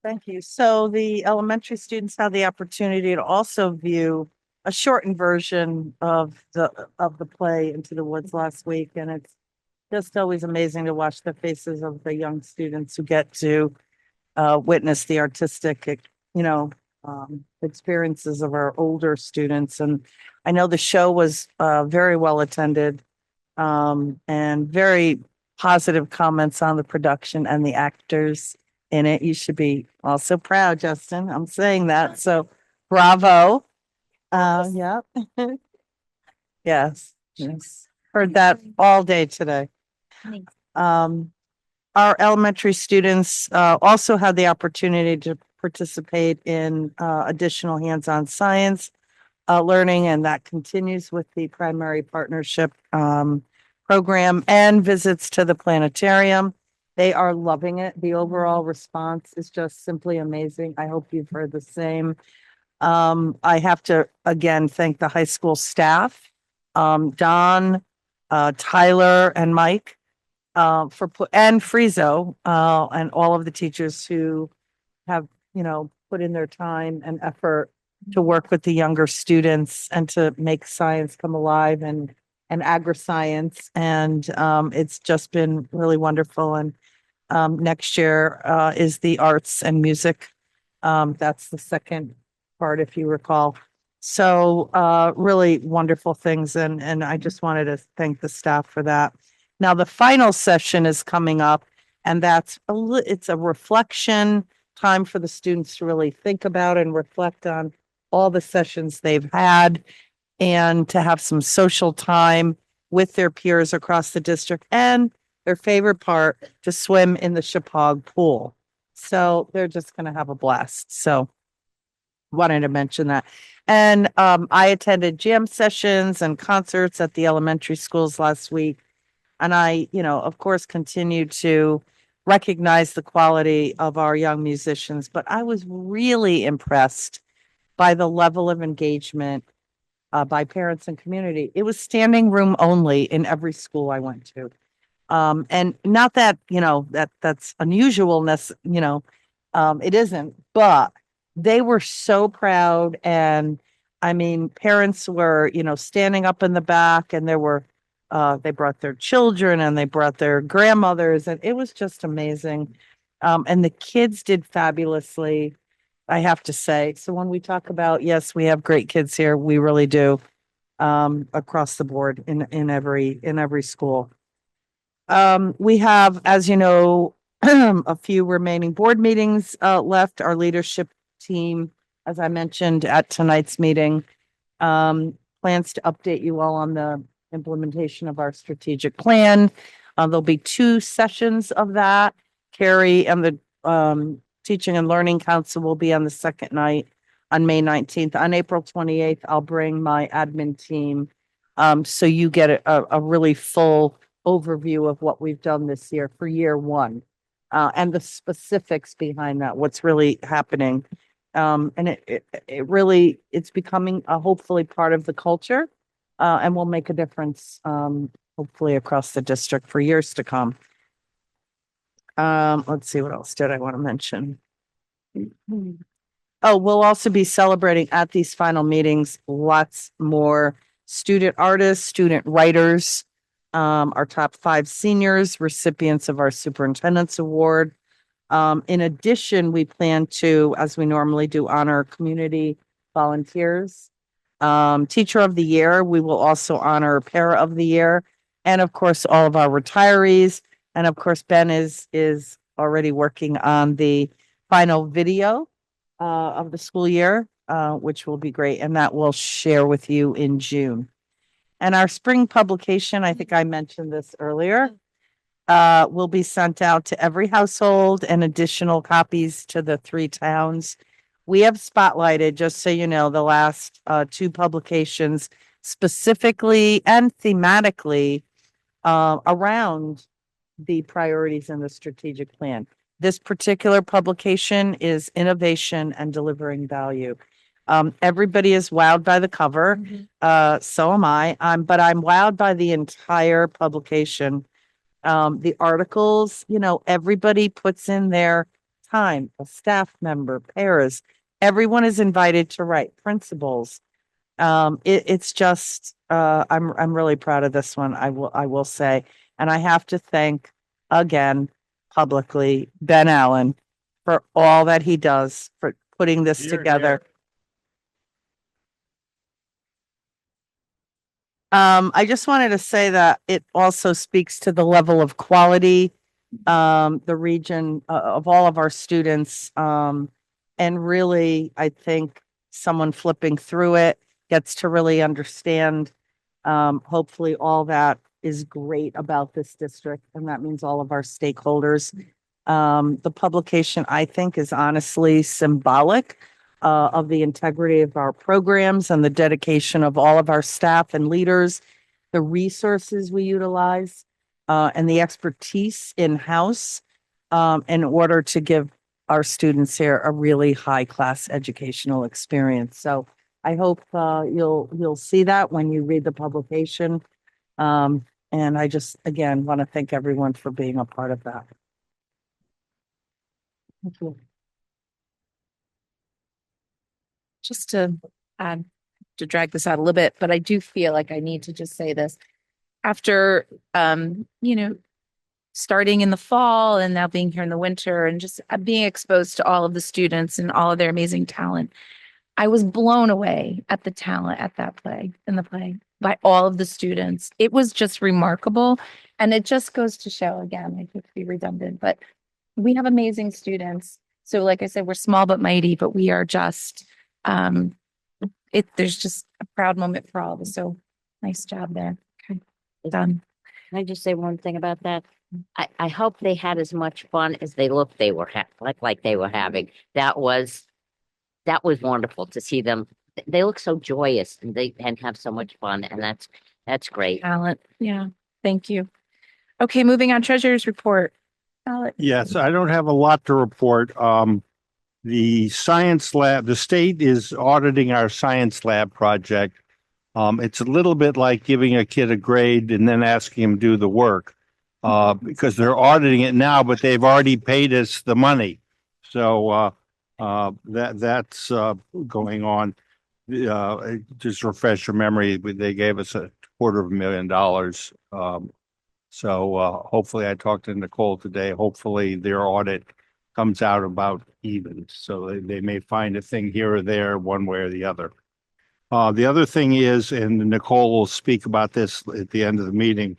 Thank you. So the elementary students had the opportunity to also view a shortened version of the play Into the Woods last week, and it's just always amazing to watch the faces of the young students who get to witness the artistic, experiences of our older students. And I know the show was very well attended, and very positive comments on the production and the actors in it. You should be also proud, Justin. I'm saying that. So bravo. Yeah. Yes. Heard that all day today. Thanks. Our elementary students also had the opportunity to participate in additional hands-on science learning, and that continues with the primary partnership program and visits to the planetarium. They are loving it. The overall response is just simply amazing. I hope you've heard the same. I have to again thank the high school staff, Don, Tyler, and Mike, and Frizo, and all of the teachers who have, put in their time and effort to work with the younger students and to make science come alive and agri-science. And it's just been really wonderful. And next year is the arts and music. That's the second part, if you recall. So really wonderful things. And I just wanted to thank the staff for that. Now, the final session is coming up, and it's a reflection time for the students to really think about and reflect on all the sessions they've had, and to have some social time with their peers across the district, and their favorite part, to swim in the Chapag pool. So they're just going to have a blast. So wanted to mention that. And I attended jam sessions and concerts at the elementary schools last week. And I, of course, continue to recognize the quality of our young musicians, but I was really impressed by the level of engagement by parents and community. It was standing room only in every school I went to. And not that, that's unusualness, it isn't, but they were so proud. And I mean, parents were, standing up in the back, and there were, they brought their children and they brought their grandmothers, and it was just amazing. And the kids did fabulously. I have to say. So when we talk about, yes, we have great kids here, we really do. Across the board in every school. We have, as you know, a few remaining board meetings, left. Our leadership team, as I mentioned at tonight's meeting, plans to update you all on the implementation of our strategic plan. There'll be 2 sessions of that. Carrie and the, Teaching and Learning Council will be on the second night on May 19th. On April 28th, I'll bring my admin team. So you get a really full overview of what we've done this year for year 1. And the specifics behind that, what's really happening. And it really, it's becoming a hopefully part of the culture, and will make a difference, hopefully across the district for years to come. Let's see, what else did I want to mention? Oh, we'll also be celebrating at these final meetings, lots more student artists, student writers, our top 5 seniors, recipients of our superintendent's award. In addition, we plan to, as we normally do, honor community volunteers. Teacher of the Year, we will also honor Para of the Year, and of course, all of our retirees. And of course, Ben is already working on the final video of the school year, which will be great, and that we'll share with you in June. And our spring publication, I think I mentioned this earlier, will be sent out to every household and additional copies to the 3 towns. We have spotlighted, just so you know, the last 2 publications specifically and thematically around the priorities in the strategic plan. This particular publication is innovation and delivering value. Everybody is wowed by the cover. So am I. But I'm wowed by the entire publication. The articles, you know, everybody puts in their time, a staff member, paras, everyone is invited to write, principals. It's just, I'm really proud of this one. I will say, and I have to thank again, publicly, Ben Allen for all that he does for putting this together. I just wanted to say that it also speaks to the level of quality, the region of all of our students. And really, I think someone flipping through it gets to really understand, hopefully all that is great about this district. And that means all of our stakeholders. The publication, I think, is honestly symbolic of the integrity of our programs and the dedication of all of our staff and leaders, the resources we utilize, and the expertise in-house in order to give our students here a really high-class educational experience. So I hope you'll see that when you read the publication. And I just, again, want to thank everyone for being a part of that. Thank you. Just to add, to drag this out a little bit, but I do feel like I need to just say this. After, you know, starting in the fall and now being here in the winter and just being exposed to all of the students and all of their amazing talent, I was blown away at the talent at that play, in the play, by all of the students. It was just remarkable. And it just goes to show, again, I could be redundant, but we have amazing students. So like I said, we're small but mighty, but we are just, there's just a proud moment for all of us. So nice job there. Okay, done. Can I just say one thing about that? I hope they had as much fun as they looked they were like they were having. That was wonderful to see them. They look so joyous and they have so much fun, and that's great. Talent. Yeah. Thank you. Okay, moving on. Treasurer's report. Alex. Yes, I don't have a lot to report. The science lab, the state is auditing our science lab project. It's a little bit like giving a kid a grade and then asking him to do the work, because they're auditing it now, but they've already paid us the money. So that's going on. Just refresh your memory, they gave us $250,000. So hopefully, I talked to Nicole today. Hopefully, their audit comes out about even. So they may find a thing here or there, one way or the other. The other thing is, and Nicole will speak about this at the end of the meeting,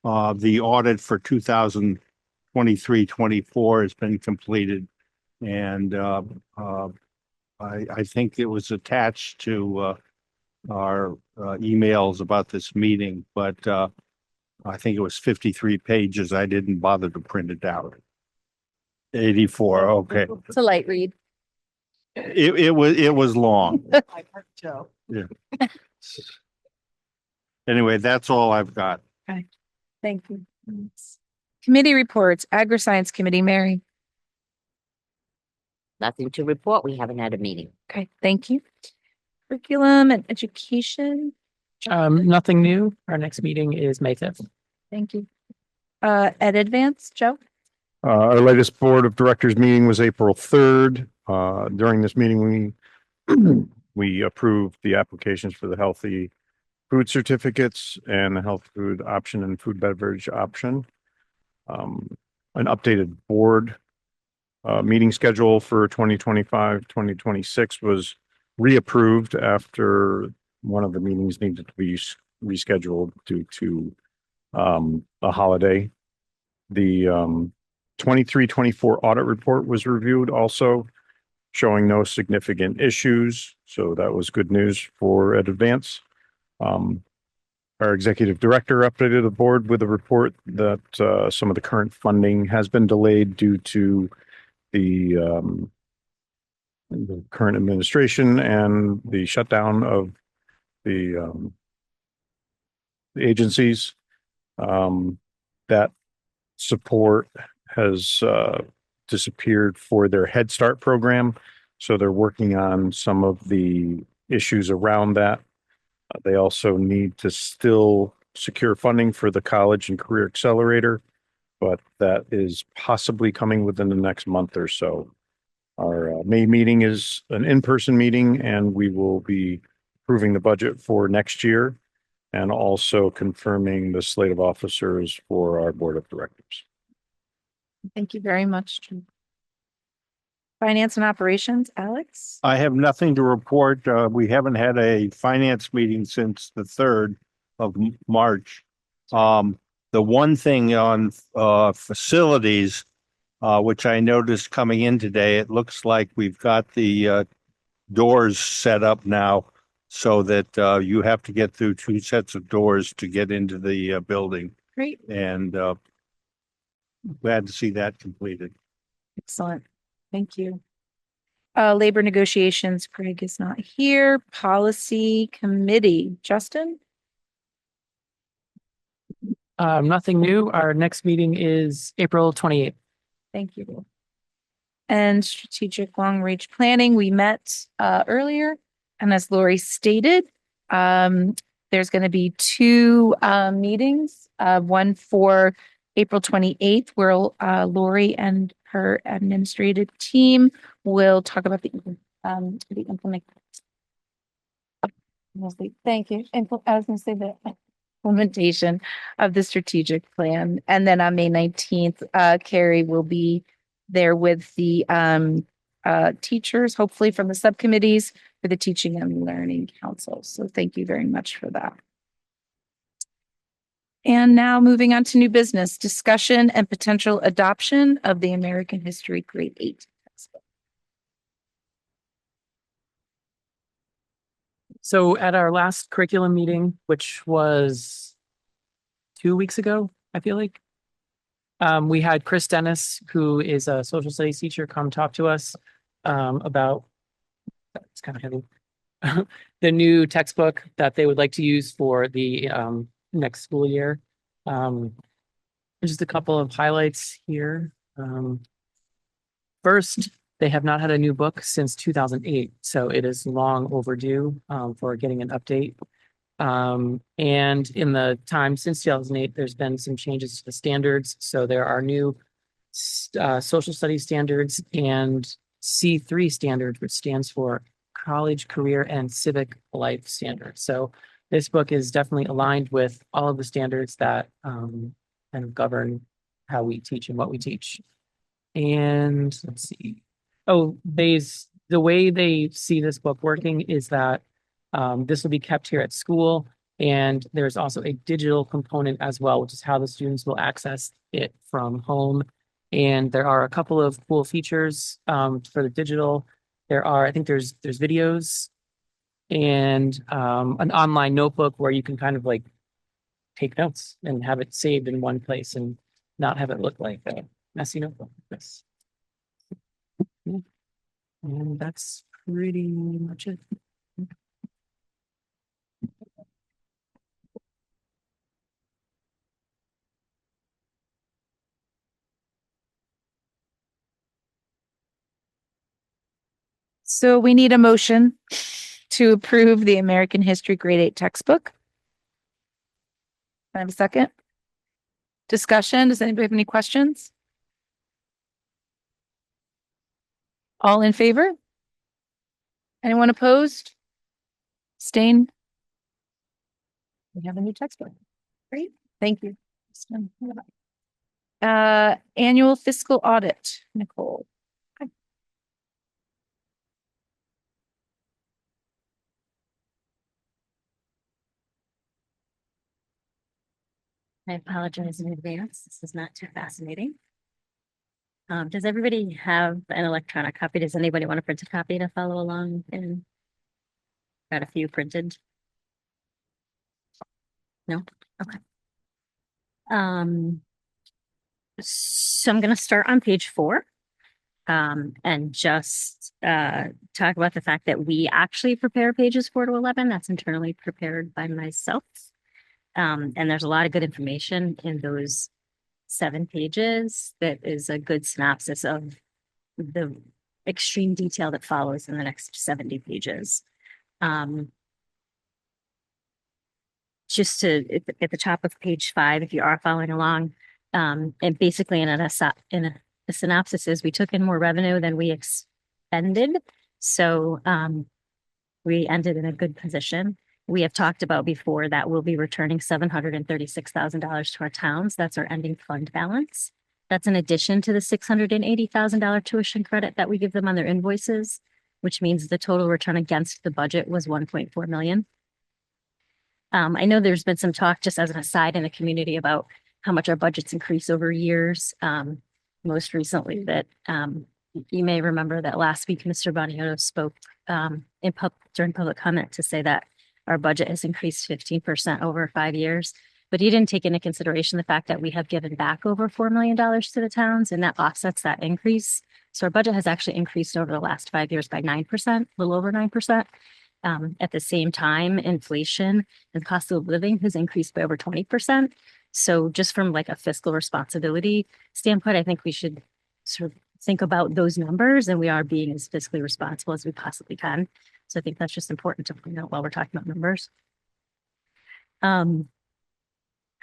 the audit for 2023-24 has been completed. And I think it was attached to our emails about this meeting, but I think it was 53 pages. I didn't bother to print it out. 84, okay. It's a light read. It was long. I heard Joe. Anyway, that's all I've got. Thank you. Committee reports, Agri-Science Committee, Mary. Nothing to report. We haven't had a meeting. Okay, thank you. Curriculum and Education, Nothing new. Our next meeting is May 5th. thank you. Ed Advance, Joe? Our latest Board of Directors meeting was April 3rd. During this meeting, we approved the applications for the healthy food certificates and the health food option and food beverage option. An updated board meeting schedule for 2025-2026 was reapproved after one of the meetings needed to be rescheduled due to a holiday. The 23-24 audit report was reviewed also, showing no significant issues. So that was good news for Ed Advance. Our executive director updated the board with a report that some of the current funding has been delayed due to the current administration and the shutdown of the agencies. That support has disappeared for their Head Start program. So they're working on some of the issues around that. They also need to still secure funding for the College and Career Accelerator, but that is possibly coming within the next month or so. Our May meeting is an in-person meeting, and we will be approving the budget for next year and also confirming the slate of officers for our Board of Directors. Thank you very much. Joe. Finance and Operations, Alex? I have nothing to report. We haven't had a finance meeting since the 3rd of March. The one thing on facilities, which I noticed coming in today, it looks like we've got the doors set up now so that you have to get through 2 sets of doors to get into the building. Great, And glad to see that completed. excellent. Thank you. Labor negotiations, Greg is not here. Policy Committee, Justin? Nothing new. Our next meeting is April 28th. Thank you. And Strategic Long Range Planning, we met earlier. And as Lori stated, there's going to be 2 meetings, one for April 28th, where Lori and her administrative team will talk about the implement. Thank you. I was going to say the implementation of the strategic plan. And then on May 19th, Carrie will be there with the teachers, hopefully from the subcommittees for the Teaching and Learning Council. So thank you very much for that. And now moving on to new business, discussion and potential adoption of the American History Grade 8 textbook. So at our last curriculum meeting, which was 2 weeks ago, I feel like, we had Chris Dennis, who is a social studies teacher, come talk to us about, it's kind of heavy, the new textbook that they would like to use for the next school year. Just a couple of highlights here. First, they have not had a new book since 2008, so it is long overdue for getting an update. And in the time since 2008, there's been some changes to the standards. So there are new social studies standards and C3 standards, which stands for College, Career, and Civic Life Standards. So this book is definitely aligned with all of the standards that kind of govern how we teach and what we teach. And let's see. Oh, the way they see this book working is that this will be kept here at school. And there's also a digital component as well, which is how the students will access it from home. And there are a couple of cool features for the digital. I think there's videos and an online notebook where you can kind of like take notes and have it saved in one place and not have it look like a messy notebook like this. Yeah. And that's pretty much it. So we need a motion to approve the American History Grade 8 textbook. Can I have a second? Discussion. Does anybody have any questions? All in favor? Anyone opposed? Abstain? We have a new textbook. Great. Thank you. Annual fiscal audit, Nicole. I apologize in advance. This is not too fascinating. Does everybody have an electronic copy? Does anybody want a printed copy to follow along? And got a few printed. No? Okay. So I'm going to start on page 4. And just talk about the fact that we actually prepare pages 4 to 11. That's internally prepared by myself. And there's a lot of good information in those 7 pages that is a good synopsis of the extreme detail that follows in the next 70 pages. Just at the top of page 5, if you are following along, and basically in a synopsis is we took in more revenue than we expended. So we ended in a good position. We have talked about before that we'll be returning $736,000 to our towns. That's our ending fund balance. That's in addition to the $680,000 tuition credit that we give them on their invoices, which means the total return against the budget was $1.4 million. I know there's been some talk, just as an aside, in the community about how much our budgets increase over years. Most recently that you may remember that last week, Mr. Boniotto spoke during public comment to say that our budget has increased 15% over 5 years, but he didn't take into consideration the fact that we have given back over $4 million to the towns, and that offsets that increase. So our budget has actually increased over the last 5 years by 9%, a little over 9%. At the same time, inflation and cost of living has increased by over 20%. So just from like a fiscal responsibility standpoint, I think we should sort of think about those numbers, and we are being as fiscally responsible as we possibly can. So I think that's just important to point out while we're talking about numbers.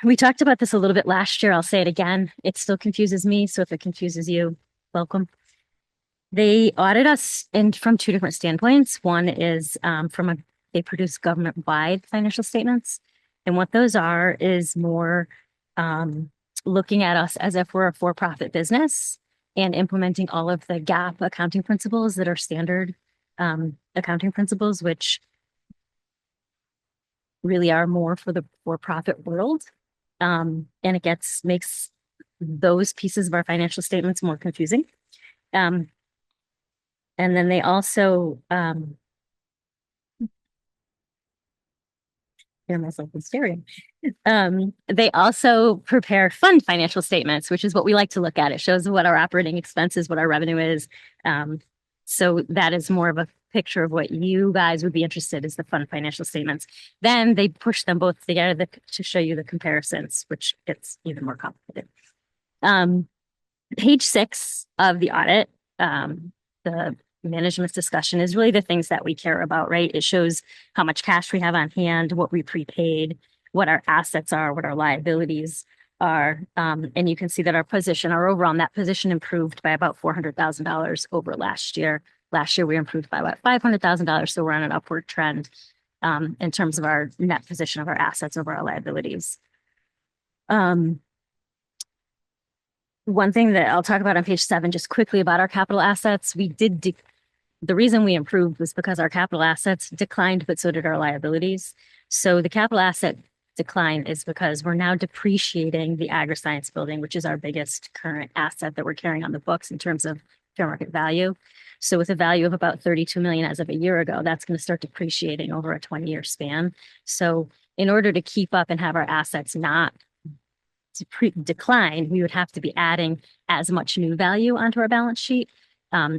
We talked about this a little bit last year. I'll say it again. It still confuses me. So if it confuses you, welcome. They audit us from 2 different standpoints. One is they produce government-wide financial statements. And what those are is more looking at us as if we're a for-profit business and implementing all of the GAAP accounting principles that are standard accounting principles, which really are more for the for-profit world. And it makes those pieces of our financial statements more confusing. And then they also hear myself in stereo. They also prepare fund financial statements, which is what we like to look at. It shows what our operating expenses, what our revenue is. So that is more of a picture of what you guys would be interested in, is the fund financial statements. Then they push them both together to show you the comparisons, which gets even more complicated. Page 6 of the audit, the management's discussion, is really the things that we care about, right? It shows how much cash we have on hand, what we prepaid, what our assets are, what our liabilities are. And you can see that our overall net position improved by about $400,000 over last year. Last year, we improved by about $500,000. So we're on an upward trend in terms of our net position of our assets over our liabilities. one thing that I'll talk about on page 7, just quickly about our capital assets, the reason we improved was because our capital assets declined, but so did our liabilities. So the capital asset decline is because we're now depreciating the agri-science building, which is our biggest current asset that we're carrying on the books in terms of fair market value. So with a value of about 32 million as of a year ago, that's going to start depreciating over a 20-year span. So in order to keep up and have our assets not decline, we would have to be adding as much new value onto our balance sheet,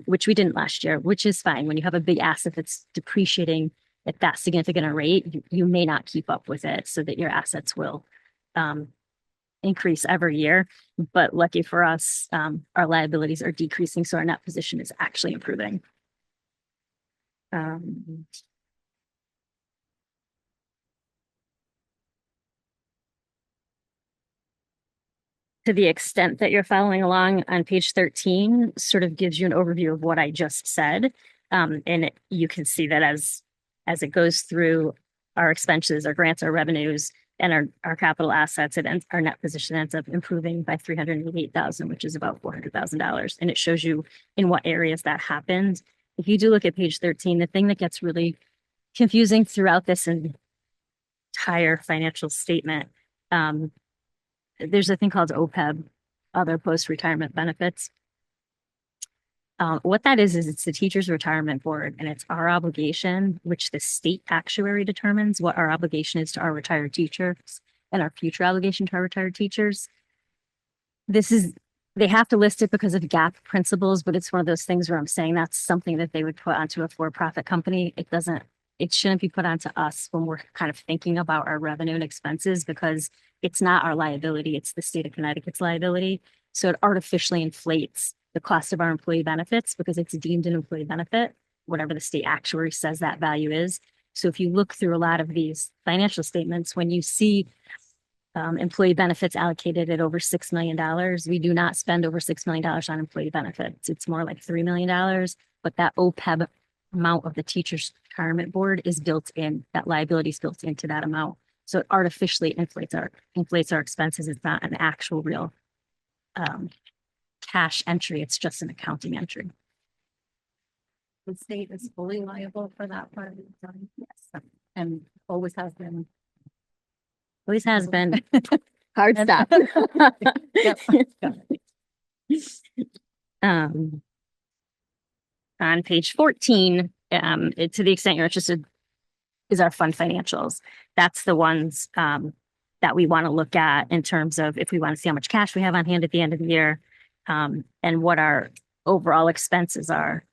which we didn't last year, which is fine. When you have a big asset that's depreciating at that significant a rate, you may not keep up with it, so that your assets will increase every year. But lucky for us, our liabilities are decreasing, so our net position is actually improving. To the extent that you're following along on page 13, sort of gives you an overview of what I just said. You can see that as it goes through our expenses, our grants, our revenues, and our capital assets, our net position ends up improving by $388,000, which is about $400,000. And it shows you in what areas that happened. If you do look at page 13, the thing that gets really confusing throughout this entire financial statement, there's a thing called OPEB, other post-retirement benefits. What that is it's the teacher's retirement board, and it's our obligation, which the state actuary determines what our obligation is to our retired teachers and our future obligation to our retired teachers. They have to list it because of GAAP principles, but it's one of those things where I'm saying that's something that they would put onto a for-profit company. It shouldn't be put onto us when we're kind of thinking about our revenue and expenses, because it's not our liability, it's the state of Connecticut's liability. So it artificially inflates the cost of our employee benefits because it's deemed an employee benefit, whatever the state actuary says that value is. So if you look through a lot of these financial statements, when you see employee benefits allocated at over $6 million, we do not spend over $6 million on employee benefits. It's more like $3 million, but that OPEB amount of the teacher's retirement board is built in, that liability is built into that amount. So it artificially inflates our expenses. It's not an actual real cash entry. It's just an accounting entry. The state is fully liable for that part of the time. Yes. And always has been. Always has been. Hard stop. On page 14, to the extent you're interested, is our fund financials. That's the ones that we want to look at in terms of if we want to see how much cash we have on hand at the end of the year, and what our overall expenses are.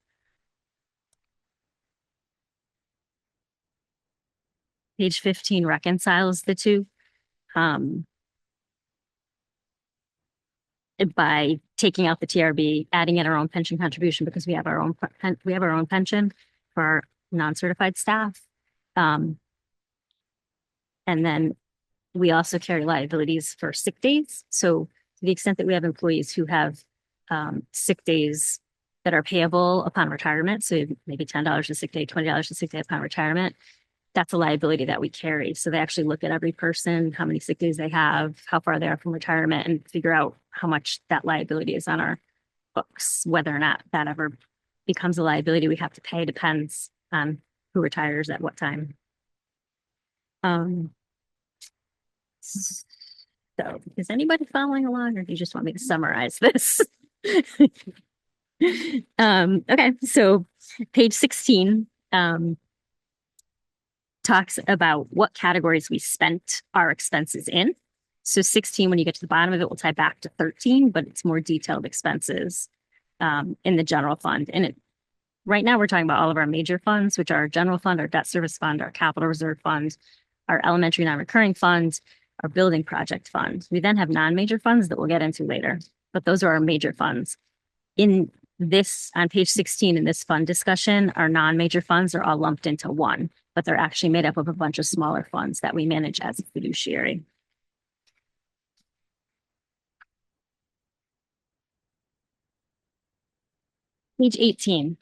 Page 15 reconciles the two by taking out the TRB, adding in our own pension contribution because we have our own pension for our non-certified staff. And then we also carry liabilities for sick days. So to the extent that we have employees who have sick days that are payable upon retirement, so maybe $10 a sick day, $20 a sick day upon retirement, that's a liability that we carry. So they actually look at every person, how many sick days they have, how far they are from retirement, and figure out how much that liability is on our books. Whether or not that ever becomes a liability we have to pay depends on who retires at what time. So is anybody following along, or do you just want me to summarize this? Okay, so page 16 talks about what categories we spent our expenses in. So 16, when you get to the bottom of it, will tie back to 13, but it's more detailed expenses in the general fund. And right now we're talking about all of our major funds, which are our general fund, our debt service fund, our capital reserve fund, our elementary non-recurring funds, our building project fund. We then have non-major funds that we'll get into later, but those are our major funds. In this, on page 16 in this fund discussion, our non-major funds are all lumped into one, but they're actually made up of a bunch of smaller funds that we manage as a fiduciary. Page 18,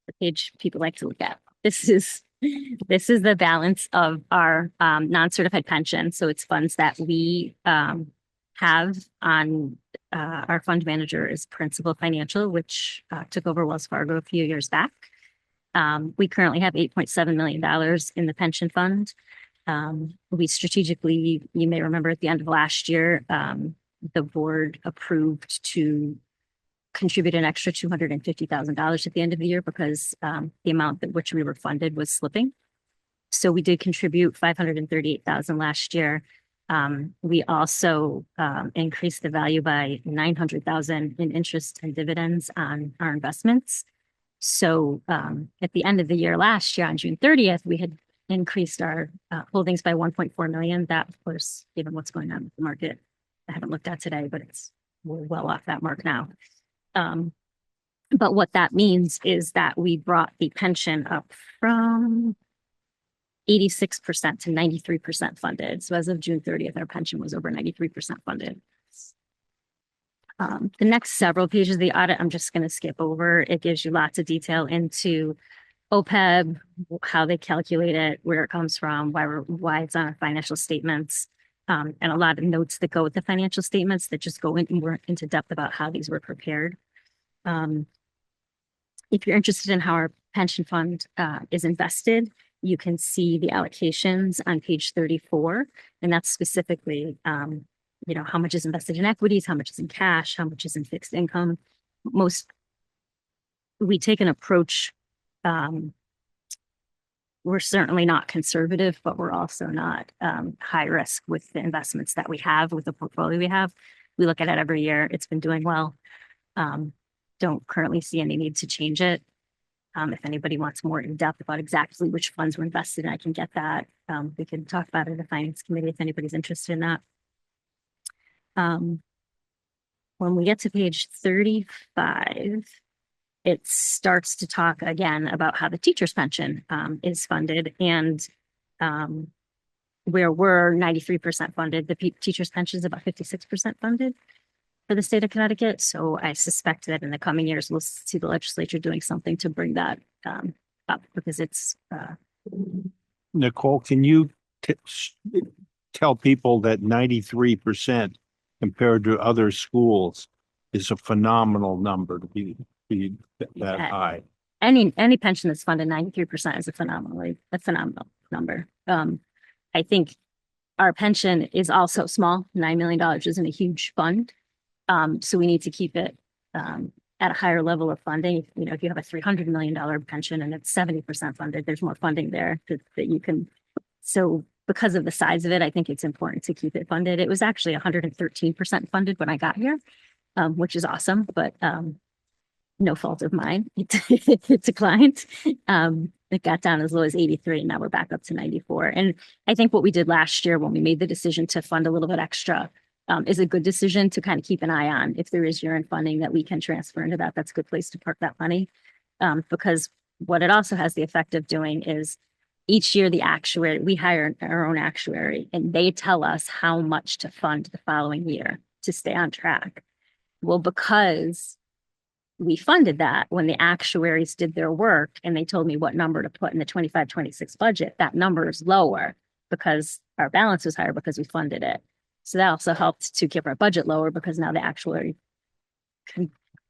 the page people like to look at. This is the balance of our non-certified pension. So it's funds that we have on our fund manager is Principal Financial, which took over Wells Fargo a few years back. We currently have $8.7 million in the pension fund. We strategically, you may remember at the end of last year, the board approved to contribute an extra $250,000 at the end of the year because the amount at which we were funded was slipping. So we did contribute $538,000 last year. We also increased the value by $900,000 in interest and dividends on our investments. So at the end of the year last year on June 30th, we had increased our holdings by 1.4 million. That, of course, given what's going on with the market, I haven't looked at today, but we're well off that mark now. But what that means is that we brought the pension up from 86% to 93% funded. So as of June 30th, our pension was over 93% funded. The next several pages of the audit, I'm just going to skip over. It gives you lots of detail into OPEB, how they calculate it, where it comes from, why it's on our financial statements, and a lot of notes that go with the financial statements that just go more into depth about how these were prepared. If you're interested in how our pension fund is invested, you can see the allocations on page 34, and that's specifically, how much is invested in equities, how much is in cash, how much is in fixed income. We take an approach. We're certainly not conservative, but we're also not high risk with the investments that we have, with the portfolio we have. We look at it every year. It's been doing well. Don't currently see any need to change it. If anybody wants more in depth about exactly which funds were invested in, I can get that. We can talk about it in the finance committee if anybody's interested in that. When we get to page 35, it starts to talk again about how the teacher's pension is funded, and where we're 93% funded, the teacher's pension is about 56% funded for the state of Connecticut. So I suspect that in the coming years, we'll see the legislature doing something to bring that up because it's. Nicole, can you tell people that 93% compared to other schools is a phenomenal number to be that high? Any pension that's funded 93% is a phenomenal number. I think our pension is also small. $9 million isn't a huge fund. So we need to keep it at a higher level of funding. If you have a $300 million pension and it's 70% funded, there's more funding there that you can. So because of the size of it, I think it's important to keep it funded. It was actually 113% funded when I got here, which is awesome, but no fault of mine. It declined. It got down as low as 83, and now we're back up to 94. And I think what we did last year when we made the decision to fund a little bit extra is a good decision to kind of keep an eye on. If there is year-end funding that we can transfer into that, that's a good place to park that money. Because what it also has the effect of doing is each year we hire our own actuary, and they tell us how much to fund the following year to stay on track. Well, because we funded that when the actuaries did their work and they told me what number to put in the 25-26 budget, that number is lower because our balance was higher because we funded it. So that also helped to keep our budget lower because now the actuary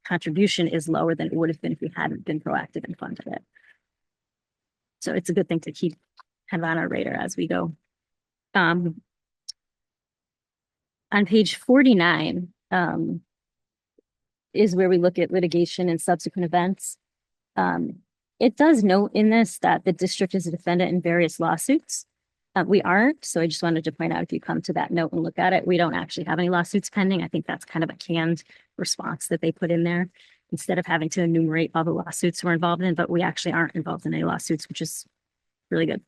contribution is lower than it would have been if we hadn't been proactive and funded it. So it's a good thing to keep kind of on our radar as we go. On page 49, is where we look at litigation and subsequent events. It does note in this that the district is a defendant in various lawsuits. We aren't, so I just wanted to point out, if you come to that note and look at it, we don't actually have any lawsuits pending. I think that's kind of a canned response that they put in there instead of having to enumerate all the lawsuits we're involved in, but we actually aren't involved in any lawsuits, which is really good.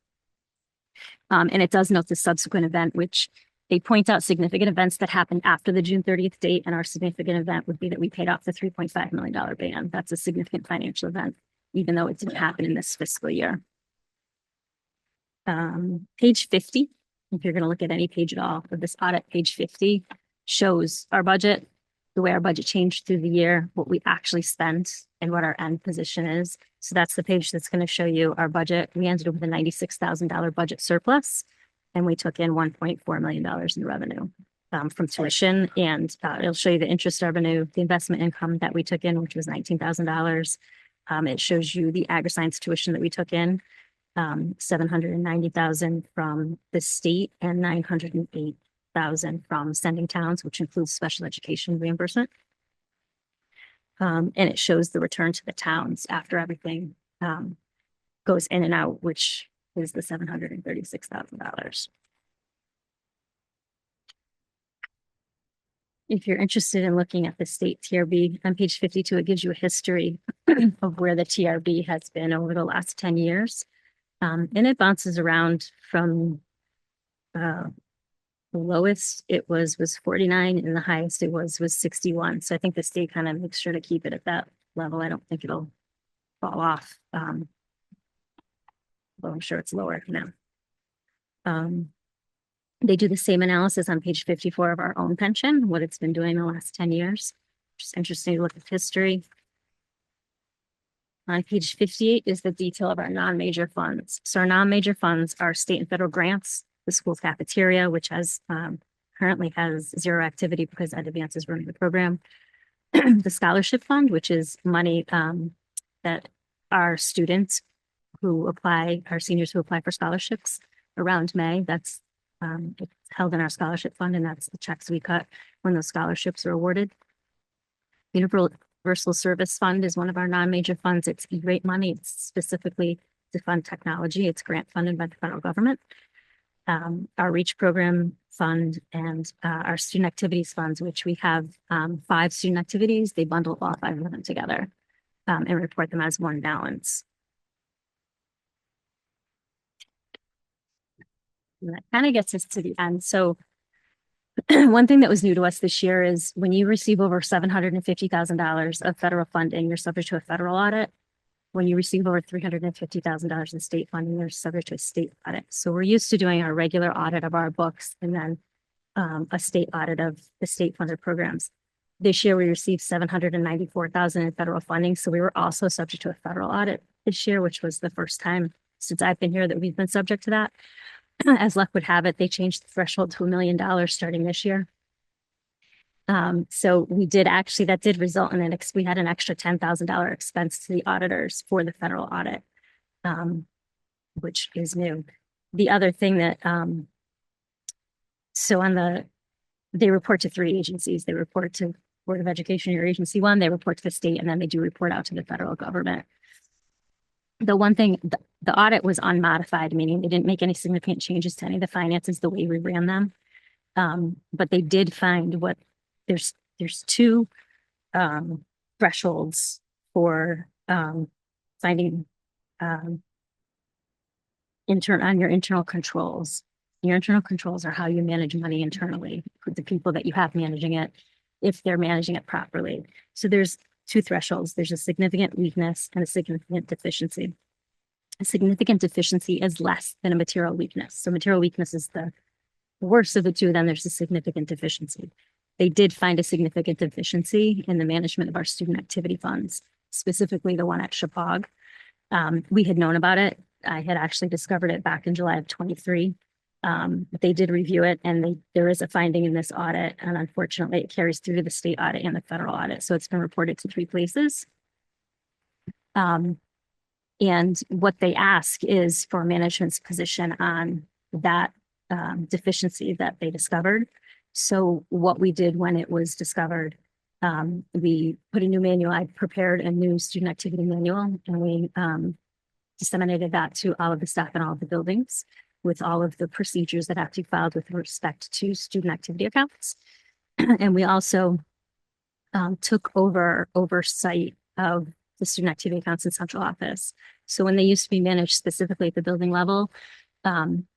And it does note the subsequent event, which they point out significant events that happened after the June 30th date, and our significant event would be that we paid off the $3.5 million ban. That's a significant financial event, even though it didn't happen in this fiscal year. Page 50, if you're going to look at any page at all of this audit, page 50 shows our budget, the way our budget changed through the year, what we actually spent, and what our end position is. So that's the page that's going to show you our budget. We ended up with a $96,000 budget surplus, and we took in $1.4 million in revenue. from tuition, and it'll show you the interest revenue, the investment income that we took in, which was $19,000. It shows you the agri-science tuition that we took in, 790,000 from the state and 908,000 from sending towns, which includes special education reimbursement. And it shows the return to the towns after everything goes in and out, which is the $736,000. If you're interested in looking at the state TRB on page 52, it gives you a history of where the TRB has been over the last 10 years. And it bounces around from the lowest it was 49 and the highest it was 61. So I think the state kind of makes sure to keep it at that level. I don't think it'll fall off. Well, I'm sure it's lower now. They do the same analysis on page 54 of our own pension, what it's been doing the last 10 years. Just interesting to look at history. On page 58 is the detail of our non-major funds. So our non-major funds are state and federal grants, the school cafeteria, which has currently has zero activity because Ed Advance is running the program. The scholarship fund, which is money that our students who apply, our seniors who apply for scholarships around May, that's it's held in our scholarship fund, and that's the checks we cut when those scholarships are awarded. Universal Service Fund is one of our non-major funds. It's E-rate money. It's specifically to fund technology. It's grant funded by the federal government. Our REACH program fund and our student activities funds, which we have 5 student activities. They bundle all 5 of them together and report them as one balance. And that kind of gets us to the end. So one thing that was new to us this year is when you receive over $750,000 of federal funding, you're subject to a federal audit. When you receive over $350,000 in state funding, you're subject to a state audit. So we're used to doing our regular audit of our books and then a state audit of the state funded programs. This year we received $794,000 in federal funding. So we were also subject to a federal audit this year, which was the first time since I've been here that we've been subject to that. As luck would have it, they changed the threshold to $1 million starting this year. So we did actually, that did result in we had an extra $10,000 expense to the auditors for the federal audit, which is new. The other thing that, they report to 3 agencies. They report to Board of Education, your agency 1, they report to the state, and then they do report out to the federal government. The one thing, the audit was unmodified, meaning they didn't make any significant changes to any of the finances the way we ran them. But they did find there's 2 thresholds for finding on your internal controls. Your internal controls are how you manage money internally with the people that you have managing it, if they're managing it properly. So there's 2 thresholds. There's a significant weakness and a significant deficiency. A significant deficiency is less than a material weakness. So material weakness is the worst of the 2. Then there's a significant deficiency. They did find a significant deficiency in the management of our student activity funds, specifically the one at Chapag. We had known about it. I had actually discovered it back in July of 23. They did review it, and there is a finding in this audit, and unfortunately it carries through to the state audit and the federal audit. So it's been reported to 3 places. And what they ask is for management's position on that deficiency that they discovered. So what we did when it was discovered, we put a new manual. I prepared a new student activity manual, and we disseminated that to all of the staff in all of the buildings with all of the procedures that have to be filed with respect to student activity accounts. And we also took over oversight of the student activity accounts in central office. So when they used to be managed specifically at the building level,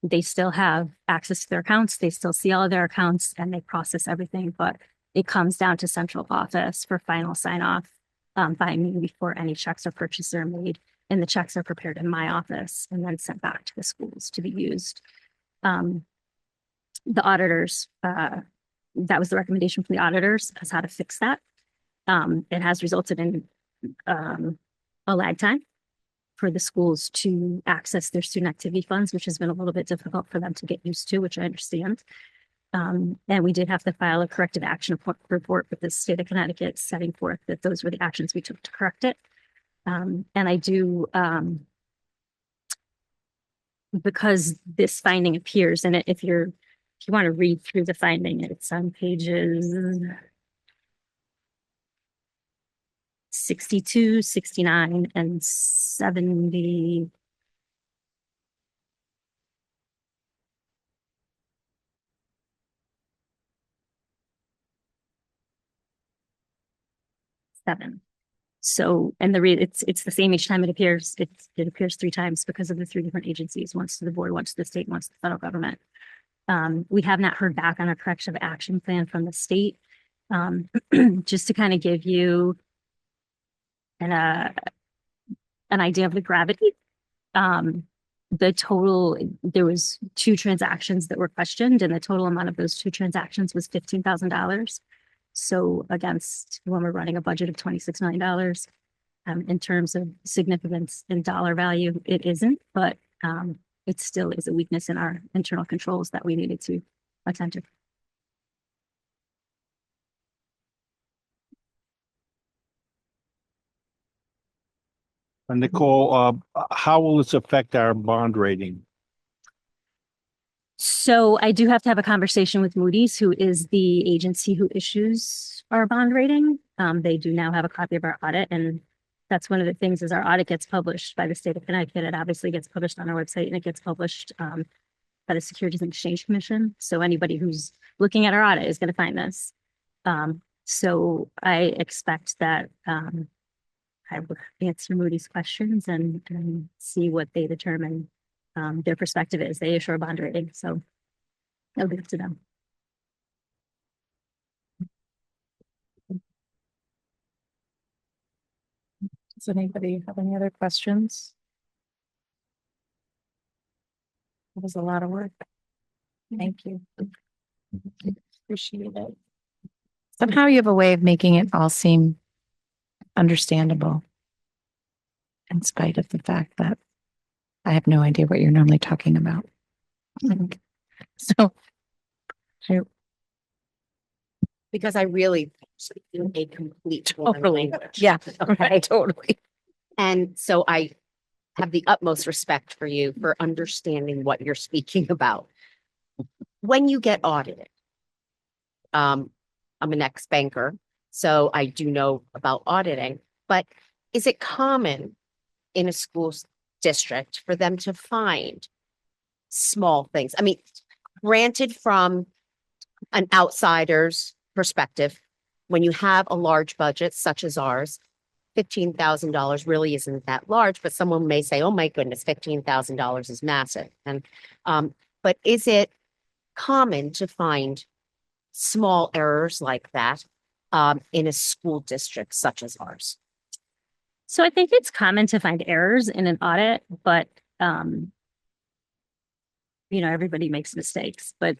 they still have access to their accounts. They still see all of their accounts and they process everything, but it comes down to central office for final sign off by me before any checks or purchases are made. And the checks are prepared in my office and then sent back to the schools to be used. The auditors, that was the recommendation from the auditors as how to fix that. It has resulted in a lag time for the schools to access their student activity funds, which has been a little bit difficult for them to get used to, which I understand. And we did have to file a corrective action report with the state of Connecticut, setting forth that those were the actions we took to correct it. And I do, because this finding appears in it, if you want to read through the finding, it's on pages 62, 69, and 70. Seven. So, and it's the same each time it appears. It appears 3 times because of the 3 different agencies, once to the board, once to the state, once to the federal government. We have not heard back on a corrective action plan from the state. Just to kind of give you an idea of the gravity. The total, there was 2 transactions that were questioned, and the total amount of those 2 transactions was $15,000. So against when we're running a budget of $26 million, in terms of significance in dollar value, it isn't, but it still is a weakness in our internal controls that we needed to attend to. Nicole, how will this affect our bond rating? So I do have to have a conversation with Moody's, who is the agency who issues our bond rating. They do now have a copy of our audit, and that's one of the things is our audit gets published by the state of Connecticut. It obviously gets published on our website, and it gets published by the Securities and Exchange Commission. So anybody who's looking at our audit is going to find this. So I expect that I will answer Moody's questions and see what they determine their perspective is. They issue a bond rating, so I'll leave it to them. Does anybody have any other questions? It was a lot of work. Thank you. Appreciate it. Somehow you have a way of making it all seem understandable, in spite of the fact that I have no idea what you're normally talking about. So, Because I really speak in a complete foreign totally. language. Yeah, Okay. totally. And so I have the utmost respect for you for understanding what you're speaking about. When you get audited, I'm an ex-banker, so I do know about auditing, but is it common in a school district for them to find small things? I mean, granted, from an outsider's perspective, when you have a large budget such as ours, $15,000 really isn't that large, but someone may say, oh my goodness, $15,000 is massive. And, but is it common to find small errors like that in a school district such as ours? So I think it's common to find errors in an audit, but everybody makes mistakes. But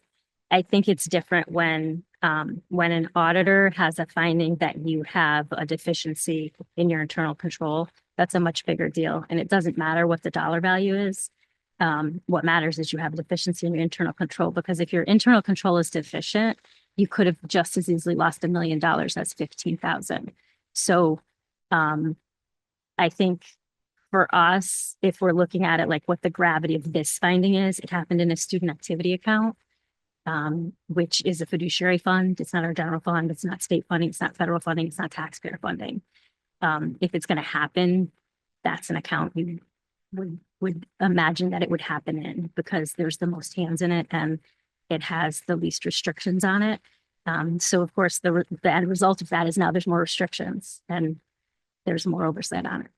I think it's different when an auditor has a finding that you have a deficiency in your internal control. That's a much bigger deal, and it doesn't matter what the dollar value is. What matters is you have a deficiency in your internal control, because if your internal control is deficient, you could have just as easily lost $1 million as 15,000. So I think for us, if we're looking at it like what the gravity of this finding is, it happened in a student activity account, which is a fiduciary fund. It's not our general fund. It's not state funding. It's not federal funding. It's not taxpayer funding. If it's going to happen, that's an account we would imagine that it would happen in, because there's the most hands in it and it has the least restrictions on it. So of course, the end result of that is now there's more restrictions and there's more oversight on it.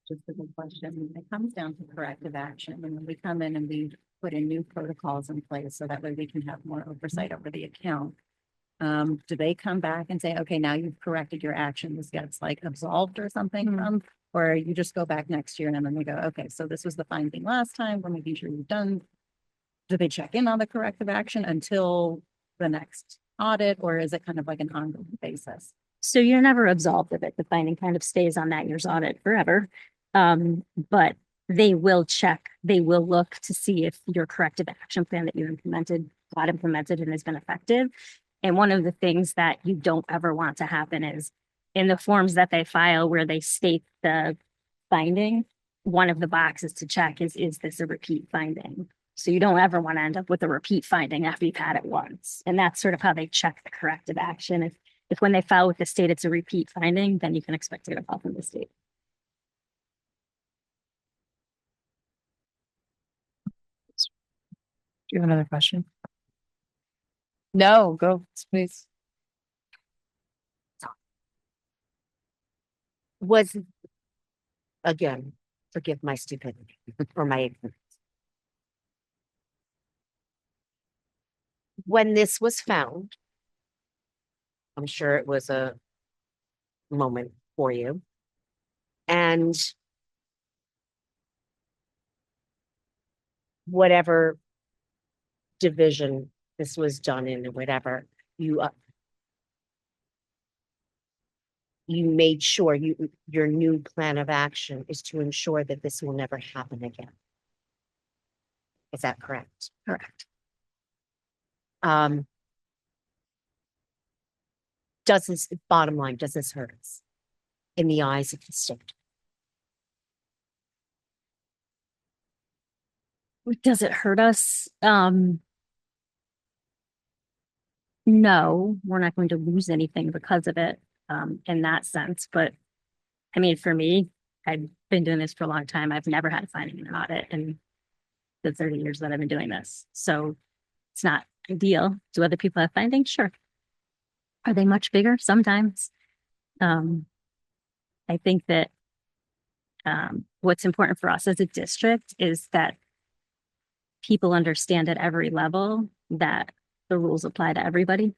Just a good question. It comes down to corrective action, and when we come in and we put in new protocols in place so that way we can have more oversight over the account. Do they come back and say, okay, now you've corrected your action, this gets like absolved or something from, or you just go back next year and then they go, okay, so this was the finding last time, we're making sure you've done. Do they check in on the corrective action until the next audit, or is it kind of like an ongoing basis? So you're never absolved of it. The finding kind of stays on that year's audit forever. But they will check, they will look to see if your corrective action plan that you implemented got implemented and has been effective. And one of the things that you don't ever want to happen is in the forms that they file where they state the finding, one of the boxes to check is this a repeat finding? So you don't ever want to end up with a repeat finding after you've had it once. And that's sort of how they check the corrective action. If when they file with the state, it's a repeat finding, then you can expect to get a call from the state. Do you have another question? No, go, please. Was, again, forgive my stupidity or my ignorance. When this was found, I'm sure it was a moment for you. And whatever division this was done in or whatever, you made sure your new plan of action is to ensure that this will never happen again. Is that correct? Correct. Does this, bottom line, does this hurt us in the eyes of the state? Does it hurt us? No, we're not going to lose anything because of it, in that sense. But I mean, for me, I've been doing this for a long time. I've never had a finding in an audit in the 30 years that I've been doing this. So it's not ideal. Do other people have findings? Sure. Are they much bigger? Sometimes. I think that what's important for us as a district is that people understand at every level that the rules apply to everybody.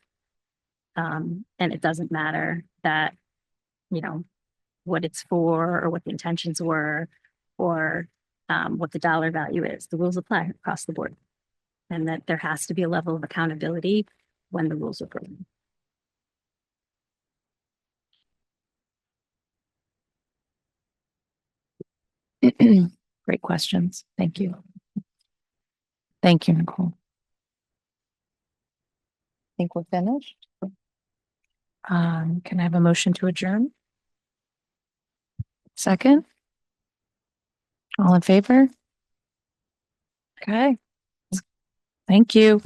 And it doesn't matter that, you know, what it's for or what the intentions were or what the dollar value is. The rules apply across the board. And that there has to be a level of accountability when the rules are broken. Great questions. Thank you. Thank you, Nicole. I think we're finished. Can I have a motion to adjourn? Second? All in favor? Okay. Thank you.